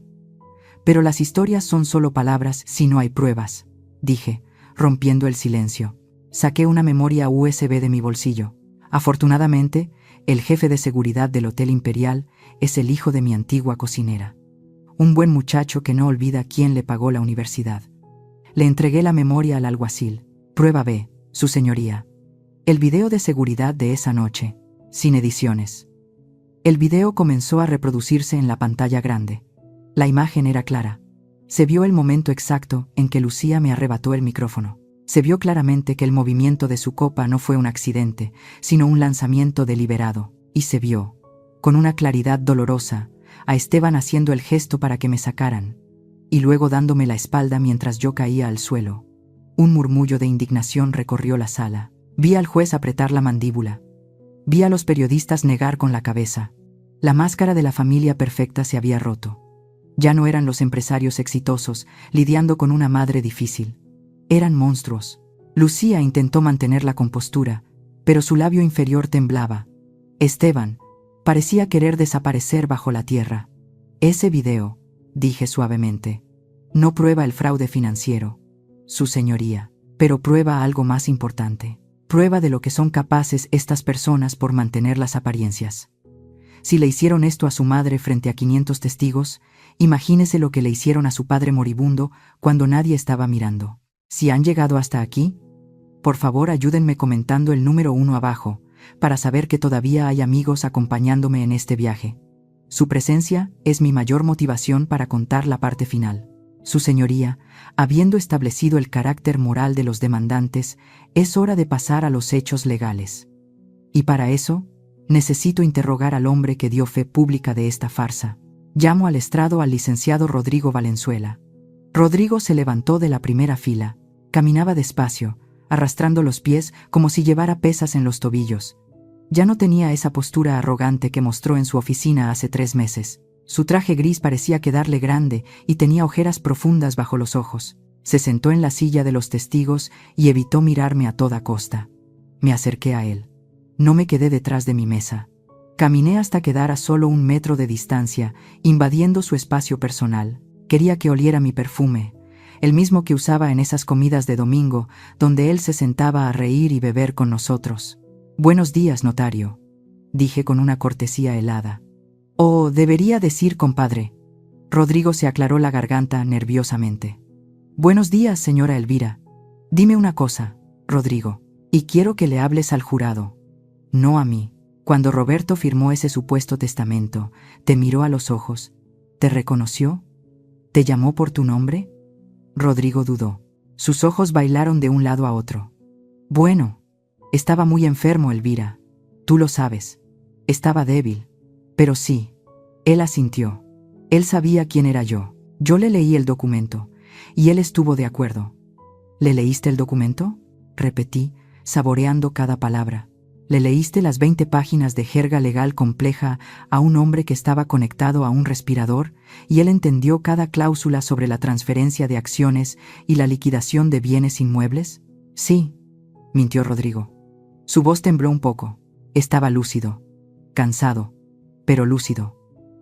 «Pero las historias son solo palabras si no hay pruebas», dije, rompiendo el silencio. Saqué una memoria USB de mi bolsillo. Afortunadamente, el jefe de seguridad del Hotel Imperial es el hijo de mi antigua cocinera. Un buen muchacho que no olvida quién le pagó la universidad. Le entregué la memoria al alguacil. «Prueba B, su señoría. El video de seguridad de esa noche, sin ediciones». El video comenzó a reproducirse en la pantalla grande. La imagen era clara. Se vio el momento exacto en que Lucía me arrebató el micrófono. Se vio claramente que el movimiento de su copa no fue un accidente, sino un lanzamiento deliberado. Y se vio, con una claridad dolorosa, a Esteban haciendo el gesto para que me sacaran, y luego dándome la espalda mientras yo caía al suelo. Un murmullo de indignación recorrió la sala. Vi al juez apretar la mandíbula. Vi a los periodistas negar con la cabeza. La máscara de la familia perfecta se había roto. Ya no eran los empresarios exitosos lidiando con una madre difícil. Eran monstruos. Lucía intentó mantener la compostura, pero su labio inferior temblaba. Esteban parecía querer desaparecer bajo la tierra. «Ese video», dije suavemente, «no prueba el fraude financiero, su señoría, pero prueba algo más importante. Prueba de lo que son capaces estas personas por mantener las apariencias. Si le hicieron esto a su madre frente a 500 testigos, imagínese lo que le hicieron a su padre moribundo cuando nadie estaba mirando. Si han llegado hasta aquí, por favor ayúdenme comentando el número 1 abajo, para saber que todavía hay amigos acompañándome en este viaje. Su presencia es mi mayor motivación para contar la parte final. Su señoría, habiendo establecido el carácter moral de los demandantes, es hora de pasar a los hechos legales. Y para eso, necesito interrogar al hombre que dio fe pública de esta farsa. Llamo al estrado al licenciado Rodrigo Valenzuela». Rodrigo se levantó de la primera fila. Caminaba despacio, arrastrando los pies como si llevara pesas en los tobillos. Ya no tenía esa postura arrogante que mostró en su oficina hace 3 meses. Su traje gris parecía quedarle grande y tenía ojeras profundas bajo los ojos. Se sentó en la silla de los testigos y evitó mirarme a toda costa. Me acerqué a él. No me quedé detrás de mi mesa. Caminé hasta quedar a solo 1 metro de distancia, invadiendo su espacio personal. Quería que oliera mi perfume, el mismo que usaba en esas comidas de domingo, donde él se sentaba a reír y beber con nosotros. «Buenos días, notario», dije con una cortesía helada. «Oh, debería decir compadre». Rodrigo se aclaró la garganta nerviosamente. Buenos días, señora Elvira. Dime una cosa, Rodrigo, y quiero que le hables al jurado, no a mí. Cuando Roberto firmó ese supuesto testamento, te miró a los ojos, ¿te reconoció? ¿Te llamó por tu nombre? Rodrigo dudó. Sus ojos bailaron de un lado a otro. Bueno, estaba muy enfermo, Elvira. Tú lo sabes. Estaba débil. Pero sí. Él asintió. Él sabía quién era yo. Yo le leí el documento, y él estuvo de acuerdo. ¿Le leíste el documento? Repetí, saboreando cada palabra. ¿Le leíste las 20 páginas de jerga legal compleja a un hombre que estaba conectado a un respirador, y él entendió cada cláusula sobre la transferencia de acciones y la liquidación de bienes inmuebles? Sí, mintió Rodrigo. Su voz tembló un poco. Estaba lúcido. Cansado, pero lúcido.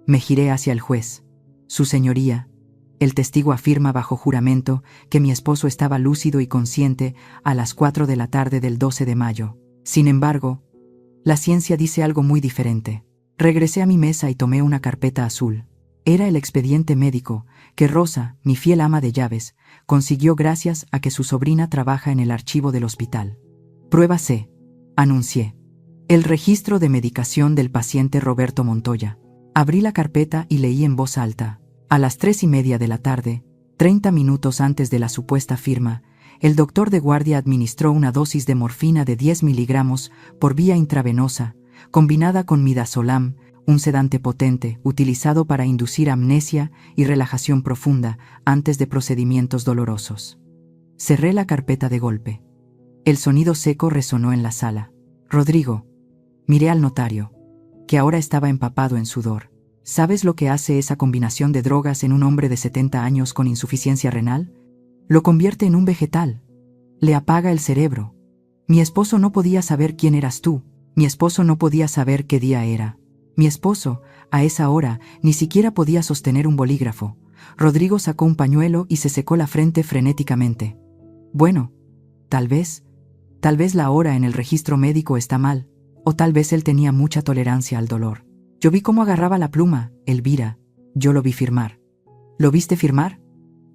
Me giré hacia el juez. Su señoría, el testigo afirma bajo juramento que mi esposo estaba lúcido y consciente a las 4 de la tarde del 12 de mayo. Sin embargo, la ciencia dice algo muy diferente. Regresé a mi mesa y tomé una carpeta azul. Era el expediente médico que Rosa, mi fiel ama de llaves, consiguió gracias a que su sobrina trabaja en el archivo del hospital. Prueba C, anuncié. El registro de medicación del paciente Roberto Montoya. Abrí la carpeta y leí en voz alta. A las 3:30 de la tarde, 30 minutos antes de la supuesta firma, el doctor de guardia administró una dosis de morfina de 10 miligramos por vía intravenosa, combinada con midazolam, un sedante potente utilizado para inducir amnesia y relajación profunda antes de procedimientos dolorosos. Cerré la carpeta de golpe. El sonido seco resonó en la sala. Rodrigo. Miré al notario, que ahora estaba empapado en sudor. ¿Sabes lo que hace esa combinación de drogas en un hombre de 70 años con insuficiencia renal? Lo convierte en un vegetal. Le apaga el cerebro. Mi esposo no podía saber quién eras tú. Mi esposo no podía saber qué día era. Mi esposo, a esa hora, ni siquiera podía sostener un bolígrafo. Rodrigo sacó un pañuelo y se secó la frente frenéticamente. Bueno, tal vez la hora en el registro médico está mal, o tal vez él tenía mucha tolerancia al dolor. Yo vi cómo agarraba la pluma, Elvira. Yo lo vi firmar. ¿Lo viste firmar?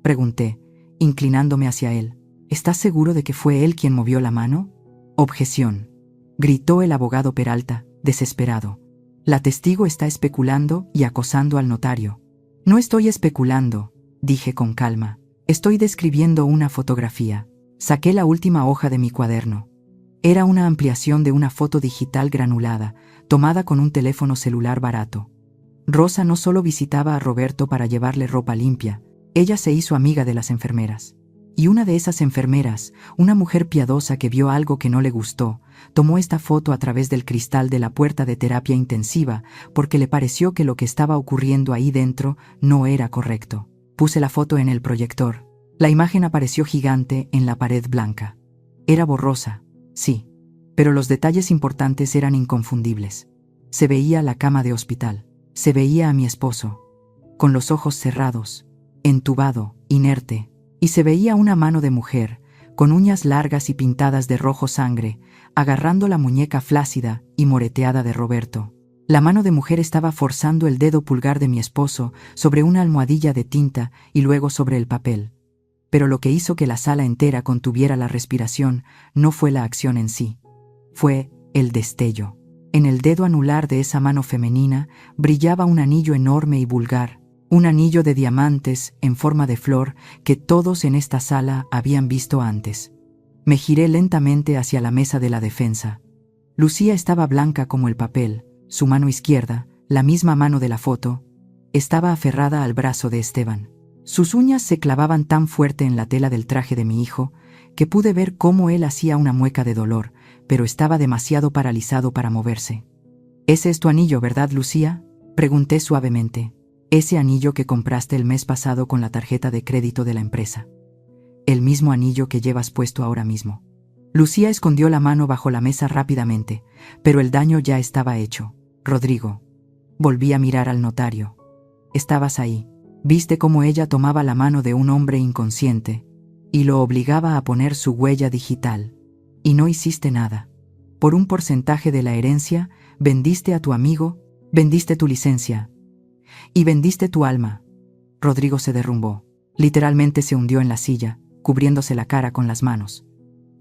Pregunté, inclinándome hacia él. ¿Estás seguro de que fue él quien movió la mano? Objeción. Gritó el abogado Peralta, desesperado. La testigo está especulando y acosando al notario. No estoy especulando, dije con calma. Estoy describiendo una fotografía. Saqué la última hoja de mi cuaderno. Era una ampliación de una foto digital granulada, tomada con un teléfono celular barato. Rosa no solo visitaba a Roberto para llevarle ropa limpia, ella se hizo amiga de las enfermeras. Y una de esas enfermeras, una mujer piadosa que vio algo que no le gustó, tomó esta foto a través del cristal de la puerta de terapia intensiva porque le pareció que lo que estaba ocurriendo ahí dentro no era correcto. Puse la foto en el proyector. La imagen apareció gigante en la pared blanca. Era borrosa, sí, pero los detalles importantes eran inconfundibles. Se veía la cama de hospital. Se veía a mi esposo, con los ojos cerrados, entubado, inerte, y se veía una mano de mujer, con uñas largas y pintadas de rojo sangre, agarrando la muñeca flácida y moreteada de Roberto. La mano de mujer estaba forzando el dedo pulgar de mi esposo sobre una almohadilla de tinta y luego sobre el papel. Pero lo que hizo que la sala entera contuviera la respiración no fue la acción en sí. Fue el destello. En el dedo anular de esa mano femenina brillaba un anillo enorme y vulgar, un anillo de diamantes en forma de flor que todos en esta sala habían visto antes. Me giré lentamente hacia la mesa de la defensa. Lucía estaba blanca como el papel. Su mano izquierda, la misma mano de la foto, estaba aferrada al brazo de Esteban. Sus uñas se clavaban tan fuerte en la tela del traje de mi hijo que pude ver cómo él hacía una mueca de dolor, pero estaba demasiado paralizado para moverse. «¿Ese es tu anillo, verdad, Lucía?», pregunté suavemente. «Ese anillo que compraste el mes pasado con la tarjeta de crédito de la empresa. El mismo anillo que llevas puesto ahora mismo». Lucía escondió la mano bajo la mesa rápidamente, pero el daño ya estaba hecho. «Rodrigo». Volví a mirar al notario. «Estabas ahí. Viste cómo ella tomaba la mano de un hombre inconsciente y lo obligaba a poner su huella digital. Y no hiciste nada. Por un porcentaje de la herencia, vendiste a tu amigo, vendiste tu licencia y vendiste tu alma». Rodrigo se derrumbó. Literalmente se hundió en la silla, cubriéndose la cara con las manos.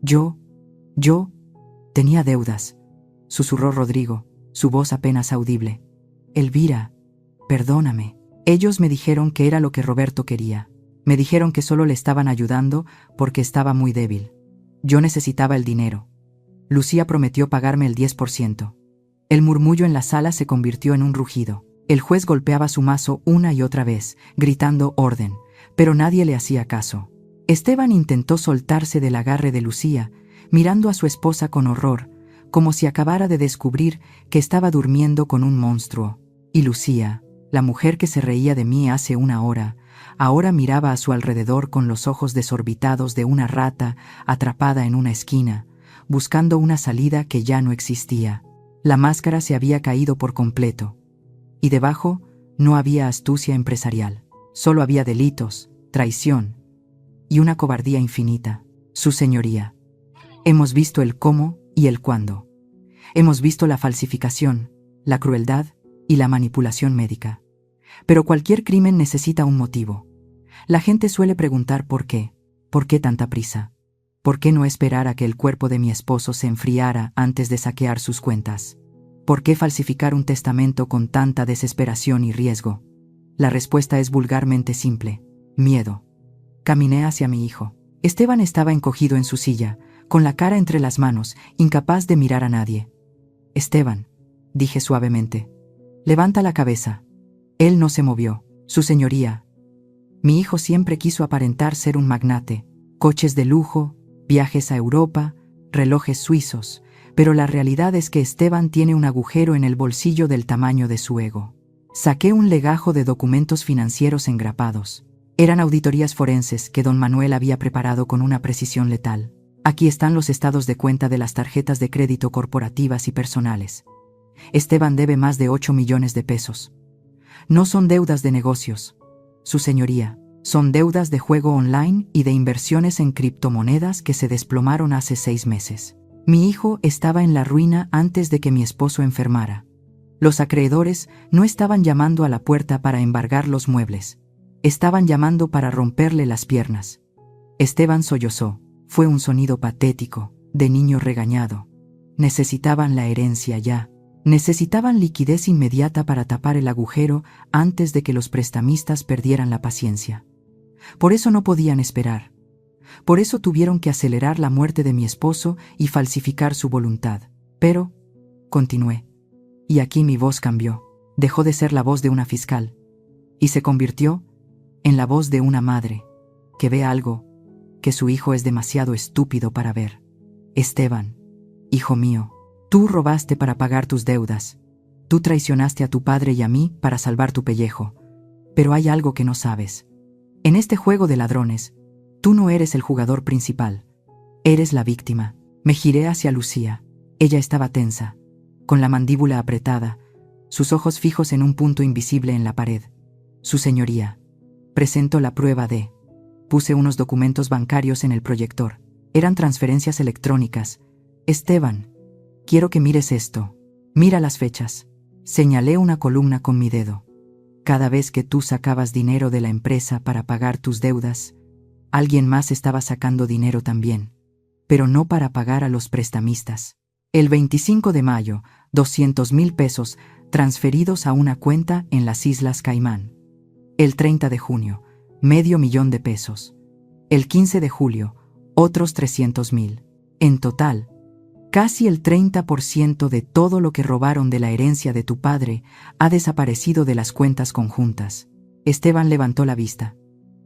Yo tenía deudas, susurró Rodrigo, su voz apenas audible. Elvira, perdóname. Ellos me dijeron que era lo que Roberto quería. Me dijeron que solo le estaban ayudando porque estaba muy débil. Yo necesitaba el dinero. Lucía prometió pagarme el 10%. El murmullo en la sala se convirtió en un rugido. El juez golpeaba su mazo una y otra vez, gritando orden, pero nadie le hacía caso. Esteban intentó soltarse del agarre de Lucía, mirando a su esposa con horror, como si acabara de descubrir que estaba durmiendo con un monstruo. Y Lucía, la mujer que se reía de mí hace una hora, ahora miraba a su alrededor con los ojos desorbitados de una rata atrapada en una esquina, buscando una salida que ya no existía. La máscara se había caído por completo, y debajo no había astucia empresarial, solo había delitos, traición y una cobardía infinita. Su señoría, hemos visto el cómo y el cuándo. Hemos visto la falsificación, la crueldad y la manipulación médica. Pero cualquier crimen necesita un motivo. La gente suele preguntar por qué tanta prisa. ¿Por qué no esperar a que el cuerpo de mi esposo se enfriara antes de saquear sus cuentas? ¿Por qué falsificar un testamento con tanta desesperación y riesgo? La respuesta es vulgarmente simple: miedo. Caminé hacia mi hijo. Esteban estaba encogido en su silla, con la cara entre las manos, incapaz de mirar a nadie. Esteban, dije suavemente, levanta la cabeza. Él no se movió. Su señoría. Mi hijo siempre quiso aparentar ser un magnate, coches de lujo, viajes a Europa, relojes suizos, pero la realidad es que Esteban tiene un agujero en el bolsillo del tamaño de su ego. Saqué un legajo de documentos financieros engrapados. Eran auditorías forenses que don Manuel había preparado con una precisión letal. Aquí están los estados de cuenta de las tarjetas de crédito corporativas y personales. Esteban debe más de 8 millones de pesos. No son deudas de negocios, su señoría, son deudas de juego online y de inversiones en criptomonedas que se desplomaron hace 6 meses. Mi hijo estaba en la ruina antes de que mi esposo enfermara. Los acreedores no estaban llamando a la puerta para embargar los muebles. Estaban llamando para romperle las piernas. Esteban sollozó. Fue un sonido patético, de niño regañado. Necesitaban la herencia ya. Necesitaban liquidez inmediata para tapar el agujero antes de que los prestamistas perdieran la paciencia. Por eso no podían esperar. Por eso tuvieron que acelerar la muerte de mi esposo y falsificar su voluntad. Pero, continué, y aquí mi voz cambió. Dejó de ser la voz de una fiscal y se convirtió en la voz de una madre que ve algo que su hijo es demasiado estúpido para ver. Esteban, hijo mío, tú robaste para pagar tus deudas. Tú traicionaste a tu padre y a mí para salvar tu pellejo. Pero hay algo que no sabes. En este juego de ladrones, tú no eres el jugador principal. Eres la víctima. Me giré hacia Lucía. Ella estaba tensa, con la mandíbula apretada, sus ojos fijos en un punto invisible en la pared. Su señoría, presento la prueba de... Puse unos documentos bancarios en el proyector. Eran transferencias electrónicas. Esteban, quiero que mires esto. Mira las fechas. Señalé una columna con mi dedo. Cada vez que tú sacabas dinero de la empresa para pagar tus deudas, alguien más estaba sacando dinero también, pero no para pagar a los prestamistas. El 25 de mayo, 200,000 pesos transferidos a una cuenta en las Islas Caimán. El 30 de junio, $500,000 de pesos. El 15 de julio, otros 300,000. En total, casi el 30% de todo lo que robaron de la herencia de tu padre ha desaparecido de las cuentas conjuntas. Esteban levantó la vista.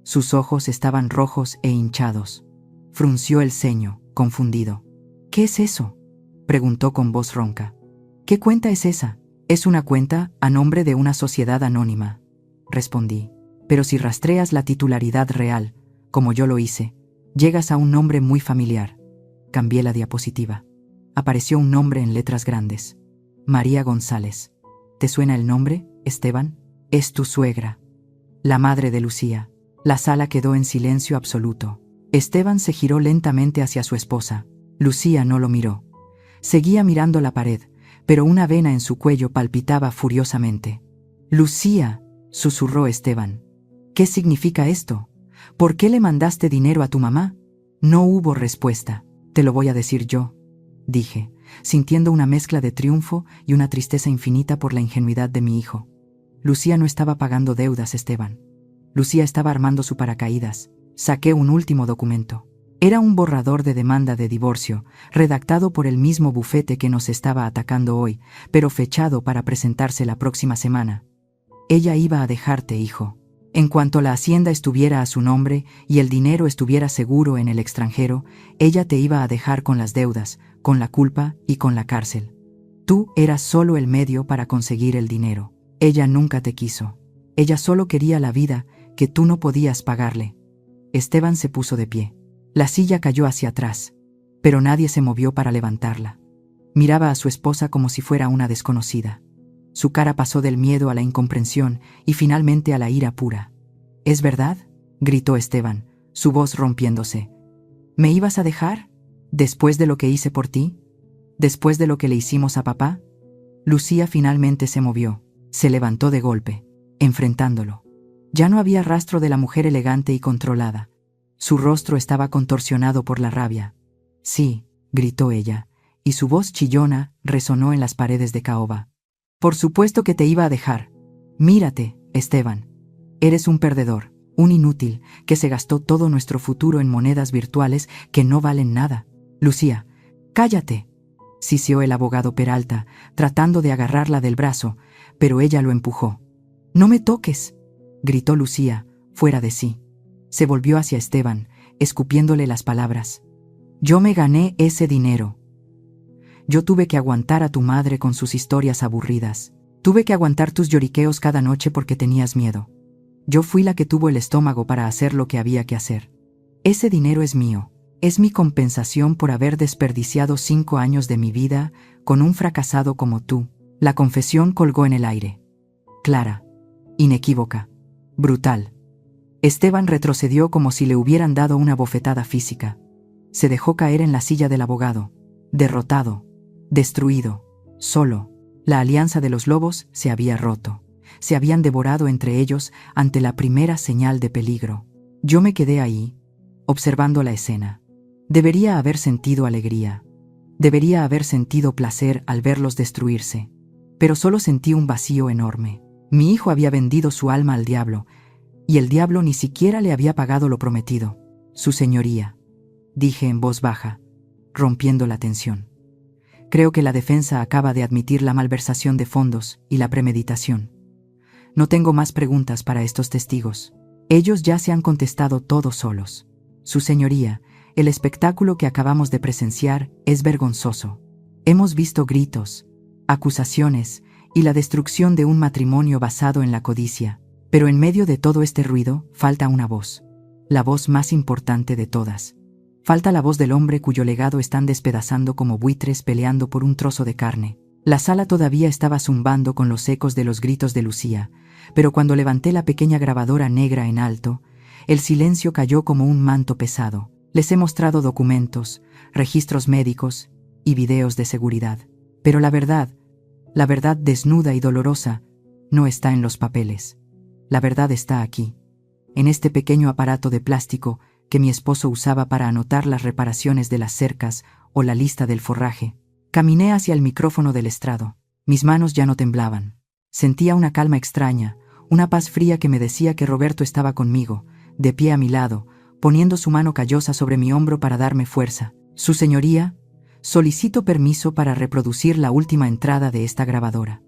Sus ojos estaban rojos e hinchados. Frunció el ceño, confundido. ¿Qué es eso?, preguntó con voz ronca. ¿Qué cuenta es esa? Es una cuenta a nombre de una sociedad anónima, respondí. Pero si rastreas la titularidad real, como yo lo hice, llegas a un nombre muy familiar. Cambié la diapositiva. Apareció un nombre en letras grandes. María González. ¿Te suena el nombre, Esteban? Es tu suegra, la madre de Lucía. La sala quedó en silencio absoluto. Esteban se giró lentamente hacia su esposa. Lucía no lo miró. Seguía mirando la pared, pero una vena en su cuello palpitaba furiosamente. «Lucía», susurró Esteban. «¿Qué significa esto? ¿Por qué le mandaste dinero a tu mamá? No hubo respuesta. Te lo voy a decir yo, dije, sintiendo una mezcla de triunfo y una tristeza infinita por la ingenuidad de mi hijo. Lucía no estaba pagando deudas, Esteban. Lucía estaba armando su paracaídas. Saqué un último documento. Era un borrador de demanda de divorcio, redactado por el mismo bufete que nos estaba atacando hoy, pero fechado para presentarse la próxima semana. Ella iba a dejarte, hijo. En cuanto la hacienda estuviera a su nombre y el dinero estuviera seguro en el extranjero, ella te iba a dejar con las deudas, con la culpa y con la cárcel. Tú eras solo el medio para conseguir el dinero. Ella nunca te quiso. Ella solo quería la vida que tú no podías pagarle. Esteban se puso de pie. La silla cayó hacia atrás, pero nadie se movió para levantarla. Miraba a su esposa como si fuera una desconocida. Su cara pasó del miedo a la incomprensión y finalmente a la ira pura. ¿Es verdad?, gritó Esteban, su voz rompiéndose. ¿Me ibas a dejar? ¿Después de lo que hice por ti? ¿Después de lo que le hicimos a papá? Lucía finalmente se movió. Se levantó de golpe, enfrentándolo. Ya no había rastro de la mujer elegante y controlada. Su rostro estaba contorsionado por la rabia. Sí, gritó ella, y su voz chillona resonó en las paredes de caoba. Por supuesto que te iba a dejar. Mírate, Esteban. Eres un perdedor, un inútil, que se gastó todo nuestro futuro en monedas virtuales que no valen nada. Lucía, cállate, siseó el abogado Peralta, tratando de agarrarla del brazo, pero ella lo empujó. No me toques, gritó Lucía, fuera de sí. Se volvió hacia Esteban, escupiéndole las palabras. Yo me gané ese dinero. Yo tuve que aguantar a tu madre con sus historias aburridas. Tuve que aguantar tus lloriqueos cada noche porque tenías miedo. Yo fui la que tuvo el estómago para hacer lo que había que hacer. Ese dinero es mío. Es mi compensación por haber desperdiciado 5 años de mi vida con un fracasado como tú. La confesión colgó en el aire. Clara, inequívoca, brutal. Esteban retrocedió como si le hubieran dado una bofetada física. Se dejó caer en la silla del abogado, derrotado, destruido, solo. La alianza de los lobos se había roto. Se habían devorado entre ellos ante la primera señal de peligro. Yo me quedé ahí, observando la escena. Debería haber sentido alegría. Debería haber sentido placer al verlos destruirse. Pero solo sentí un vacío enorme. Mi hijo había vendido su alma al diablo, y el diablo ni siquiera le había pagado lo prometido. Su señoría, dije en voz baja, rompiendo la tensión. Creo que la defensa acaba de admitir la malversación de fondos y la premeditación. No tengo más preguntas para estos testigos. Ellos ya se han contestado todos solos. Su señoría, el espectáculo que acabamos de presenciar es vergonzoso. Hemos visto gritos, acusaciones y la destrucción de un matrimonio basado en la codicia. Pero en medio de todo este ruido falta una voz, la voz más importante de todas. Falta la voz del hombre cuyo legado están despedazando como buitres peleando por un trozo de carne. La sala todavía estaba zumbando con los ecos de los gritos de Lucía, pero cuando levanté la pequeña grabadora negra en alto, el silencio cayó como un manto pesado. Les he mostrado documentos, registros médicos y videos de seguridad. Pero la verdad desnuda y dolorosa, no está en los papeles. La verdad está aquí, en este pequeño aparato de plástico que mi esposo usaba para anotar las reparaciones de las cercas o la lista del forraje. Caminé hacia el micrófono del estrado. Mis manos ya no temblaban. Sentía una calma extraña, una paz fría que me decía que Roberto estaba conmigo, de pie a mi lado, poniendo su mano callosa sobre mi hombro para darme fuerza. Su señoría, solicito permiso para reproducir la última entrada de esta grabadora.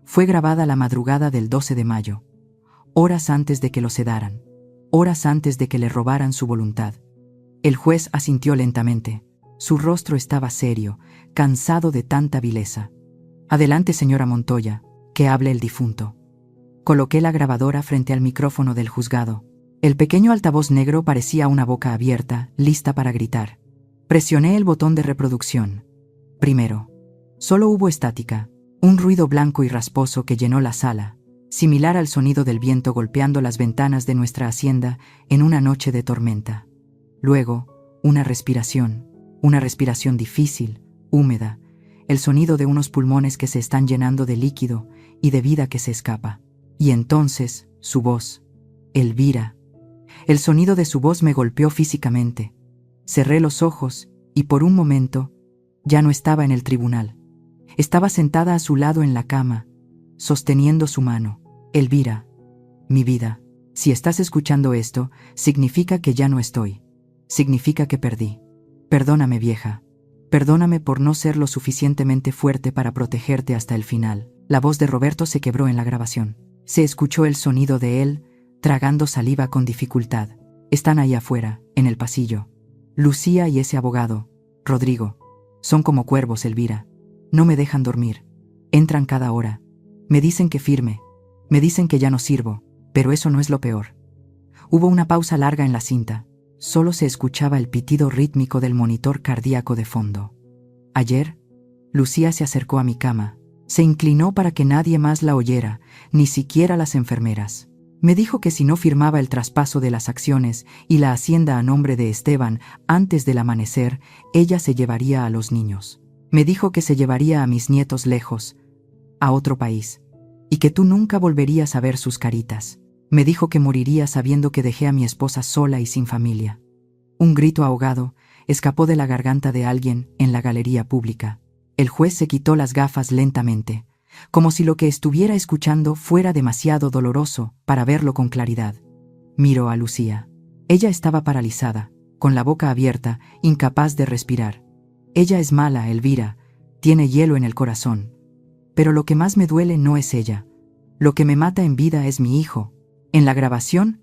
Fue grabada la madrugada del 12 de mayo. Horas antes de que lo sedaran, horas antes de que le robaran su voluntad. El juez asintió lentamente. Su rostro estaba serio, cansado de tanta vileza. Adelante, señora Montoya, que hable el difunto. Coloqué la grabadora frente al micrófono del juzgado. El pequeño altavoz negro parecía una boca abierta, lista para gritar. Presioné el botón de reproducción. Primero. Solo hubo estática, un ruido blanco y rasposo que llenó la sala, similar al sonido del viento golpeando las ventanas de nuestra hacienda en una noche de tormenta. Luego, una respiración difícil, húmeda, el sonido de unos pulmones que se están llenando de líquido y de vida que se escapa. Y entonces, su voz, Elvira. El sonido de su voz me golpeó físicamente. Cerré los ojos y por un momento ya no estaba en el tribunal. Estaba sentada a su lado en la cama, sosteniendo su mano. Elvira, mi vida, si estás escuchando esto, significa que ya no estoy. Significa que perdí. Perdóname, vieja. Perdóname por no ser lo suficientemente fuerte para protegerte hasta el final. La voz de Roberto se quebró en la grabación. Se escuchó el sonido de él, tragando saliva con dificultad. Están ahí afuera, en el pasillo. Lucía y ese abogado, Rodrigo. Son como cuervos, Elvira. No me dejan dormir. Entran cada hora. Me dicen que firme. Me dicen que ya no sirvo. Pero eso no es lo peor. Hubo una pausa larga en la cinta. Solo se escuchaba el pitido rítmico del monitor cardíaco de fondo. Ayer, Lucía se acercó a mi cama. Se inclinó para que nadie más la oyera, ni siquiera las enfermeras. Me dijo que si no firmaba el traspaso de las acciones y la hacienda a nombre de Esteban antes del amanecer, ella se llevaría a los niños. Me dijo que se llevaría a mis nietos lejos, a otro país, y que tú nunca volverías a ver sus caritas. Me dijo que moriría sabiendo que dejé a mi esposa sola y sin familia. Un grito ahogado escapó de la garganta de alguien en la galería pública. El juez se quitó las gafas lentamente, como si lo que estuviera escuchando fuera demasiado doloroso para verlo con claridad. Miró a Lucía. Ella estaba paralizada, con la boca abierta, incapaz de respirar. Ella es mala, Elvira, tiene hielo en el corazón. Pero lo que más me duele no es ella. Lo que me mata en vida es mi hijo. En la grabación,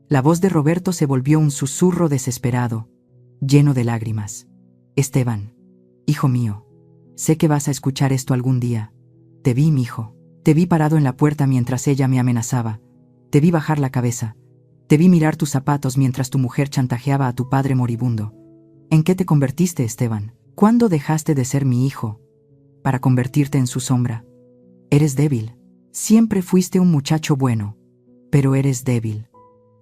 la voz de Roberto se volvió un susurro desesperado, lleno de lágrimas. Esteban, hijo mío, sé que vas a escuchar esto algún día. Te vi, mijo. Te vi parado en la puerta mientras ella me amenazaba. Te vi bajar la cabeza. Te vi mirar tus zapatos mientras tu mujer chantajeaba a tu padre moribundo. ¿En qué te convertiste, Esteban? ¿Cuándo dejaste de ser mi hijo para convertirte en su sombra? Eres débil. Siempre fuiste un muchacho bueno, pero eres débil.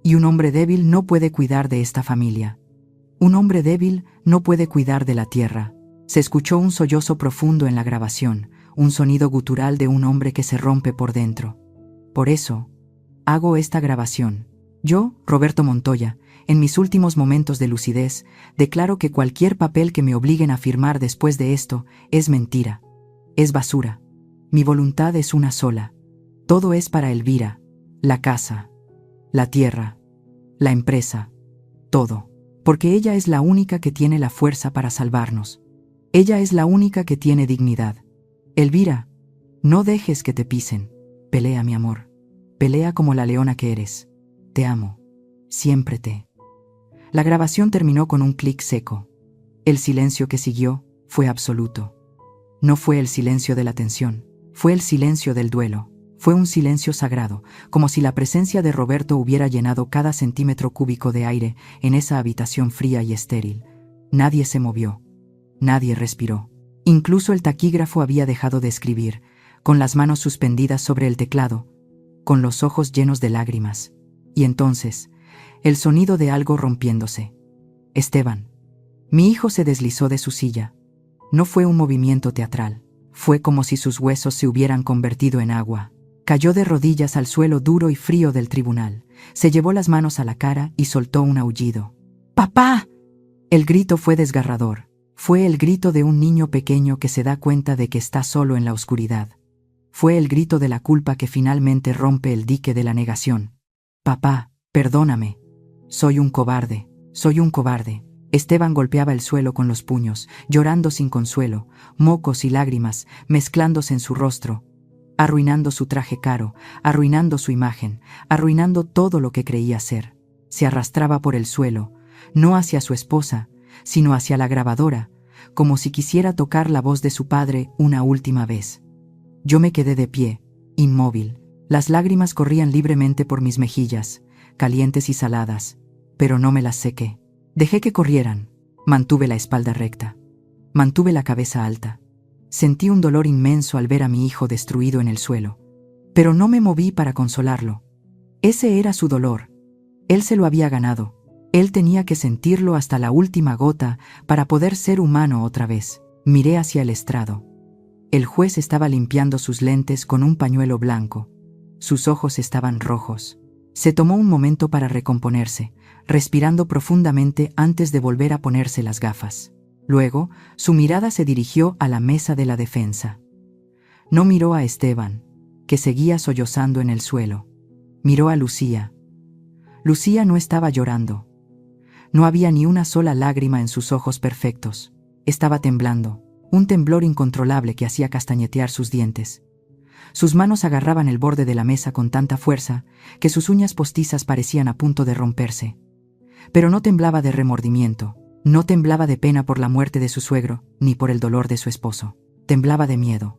Y un hombre débil no puede cuidar de esta familia. Un hombre débil no puede cuidar de la tierra. Se escuchó un sollozo profundo en la grabación, un sonido gutural de un hombre que se rompe por dentro. Por eso, hago esta grabación. Yo, Roberto Montoya, en mis últimos momentos de lucidez, declaro que cualquier papel que me obliguen a firmar después de esto es mentira, es basura. Mi voluntad es una sola. Todo es para Elvira, la casa, la tierra, la empresa, todo. Porque ella es la única que tiene la fuerza para salvarnos. Ella es la única que tiene dignidad. Elvira, no dejes que te pisen. Pelea, mi amor. Pelea como la leona que eres. Te amo. Siempre te. La grabación terminó con un clic seco. El silencio que siguió fue absoluto. No fue el silencio de la tensión, fue el silencio del duelo. Fue un silencio sagrado, como si la presencia de Roberto hubiera llenado cada centímetro cúbico de aire en esa habitación fría y estéril. Nadie se movió. Nadie respiró. Incluso el taquígrafo había dejado de escribir, con las manos suspendidas sobre el teclado, con los ojos llenos de lágrimas. Y entonces, el sonido de algo rompiéndose. Esteban. Mi hijo se deslizó de su silla. No fue un movimiento teatral. Fue como si sus huesos se hubieran convertido en agua. Cayó de rodillas al suelo duro y frío del tribunal. Se llevó las manos a la cara y soltó un aullido. ¡Papá! El grito fue desgarrador. Fue el grito de un niño pequeño que se da cuenta de que está solo en la oscuridad. Fue el grito de la culpa que finalmente rompe el dique de la negación. Papá, perdóname. Soy un cobarde. Soy un cobarde. Esteban golpeaba el suelo con los puños, llorando sin consuelo, mocos y lágrimas mezclándose en su rostro, arruinando su traje caro, arruinando su imagen, arruinando todo lo que creía ser. Se arrastraba por el suelo, no hacia su esposa, sino hacia la grabadora, como si quisiera tocar la voz de su padre una última vez. Yo me quedé de pie, inmóvil. Las lágrimas corrían libremente por mis mejillas, calientes y saladas, pero no me las sequé. Dejé que corrieran. Mantuve la espalda recta. Mantuve la cabeza alta. Sentí un dolor inmenso al ver a mi hijo destruido en el suelo. Pero no me moví para consolarlo. Ese era su dolor. Él se lo había ganado. Él tenía que sentirlo hasta la última gota para poder ser humano otra vez. Miré hacia el estrado. El juez estaba limpiando sus lentes con un pañuelo blanco. Sus ojos estaban rojos. Se tomó un momento para recomponerse, respirando profundamente antes de volver a ponerse las gafas. Luego, su mirada se dirigió a la mesa de la defensa. No miró a Esteban, que seguía sollozando en el suelo. Miró a Lucía. Lucía no estaba llorando. No había ni una sola lágrima en sus ojos perfectos. Estaba temblando, un temblor incontrolable que hacía castañetear sus dientes. Sus manos agarraban el borde de la mesa con tanta fuerza que sus uñas postizas parecían a punto de romperse. Pero no temblaba de remordimiento, no temblaba de pena por la muerte de su suegro, ni por el dolor de su esposo. Temblaba de miedo.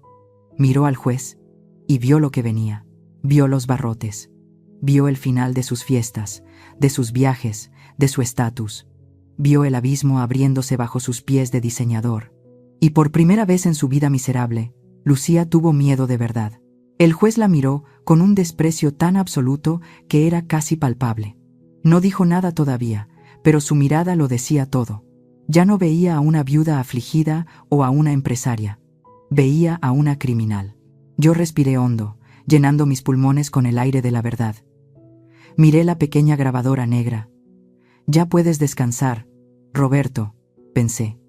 Miró al juez y vio lo que venía. Vio los barrotes. Vio el final de sus fiestas, de sus viajes, de su estatus. Vio el abismo abriéndose bajo sus pies de diseñador. Y por primera vez en su vida miserable, Lucía tuvo miedo de verdad. El juez la miró con un desprecio tan absoluto que era casi palpable. No dijo nada todavía, pero su mirada lo decía todo. Ya no veía a una viuda afligida o a una empresaria. Veía a una criminal. Yo respiré hondo, llenando mis pulmones con el aire de la verdad. Miré la pequeña grabadora negra. Ya puedes descansar, Roberto, pensé.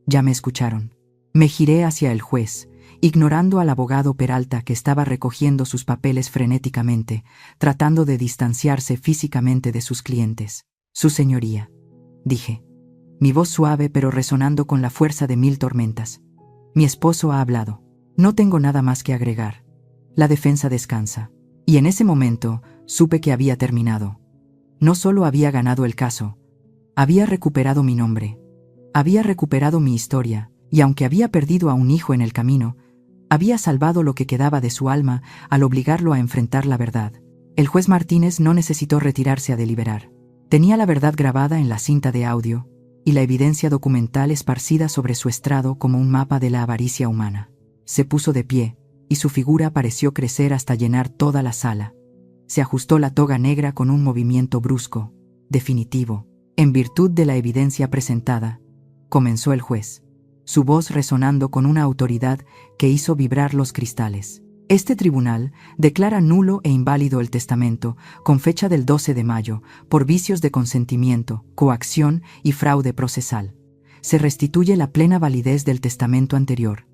Ya me escucharon. Me giré hacia el juez, ignorando al abogado Peralta que estaba recogiendo sus papeles frenéticamente, tratando de distanciarse físicamente de sus clientes. Su señoría, dije. Mi voz suave pero resonando con la fuerza de 1000 tormentas. Mi esposo ha hablado. No tengo nada más que agregar. La defensa descansa. Y en ese momento supe que había terminado. No solo había ganado el caso, había recuperado mi nombre, había recuperado mi historia, y aunque había perdido a un hijo en el camino, había salvado lo que quedaba de su alma al obligarlo a enfrentar la verdad. El juez Martínez no necesitó retirarse a deliberar. Tenía la verdad grabada en la cinta de audio y la evidencia documental esparcida sobre su estrado como un mapa de la avaricia humana. Se puso de pie, y su figura pareció crecer hasta llenar toda la sala. Se ajustó la toga negra con un movimiento brusco, definitivo. En virtud de la evidencia presentada, comenzó el juez, su voz resonando con una autoridad que hizo vibrar los cristales. Este tribunal declara nulo e inválido el testamento, con fecha del 12 de mayo, por vicios de consentimiento, coacción y fraude procesal. Se restituye la plena validez del testamento anterior,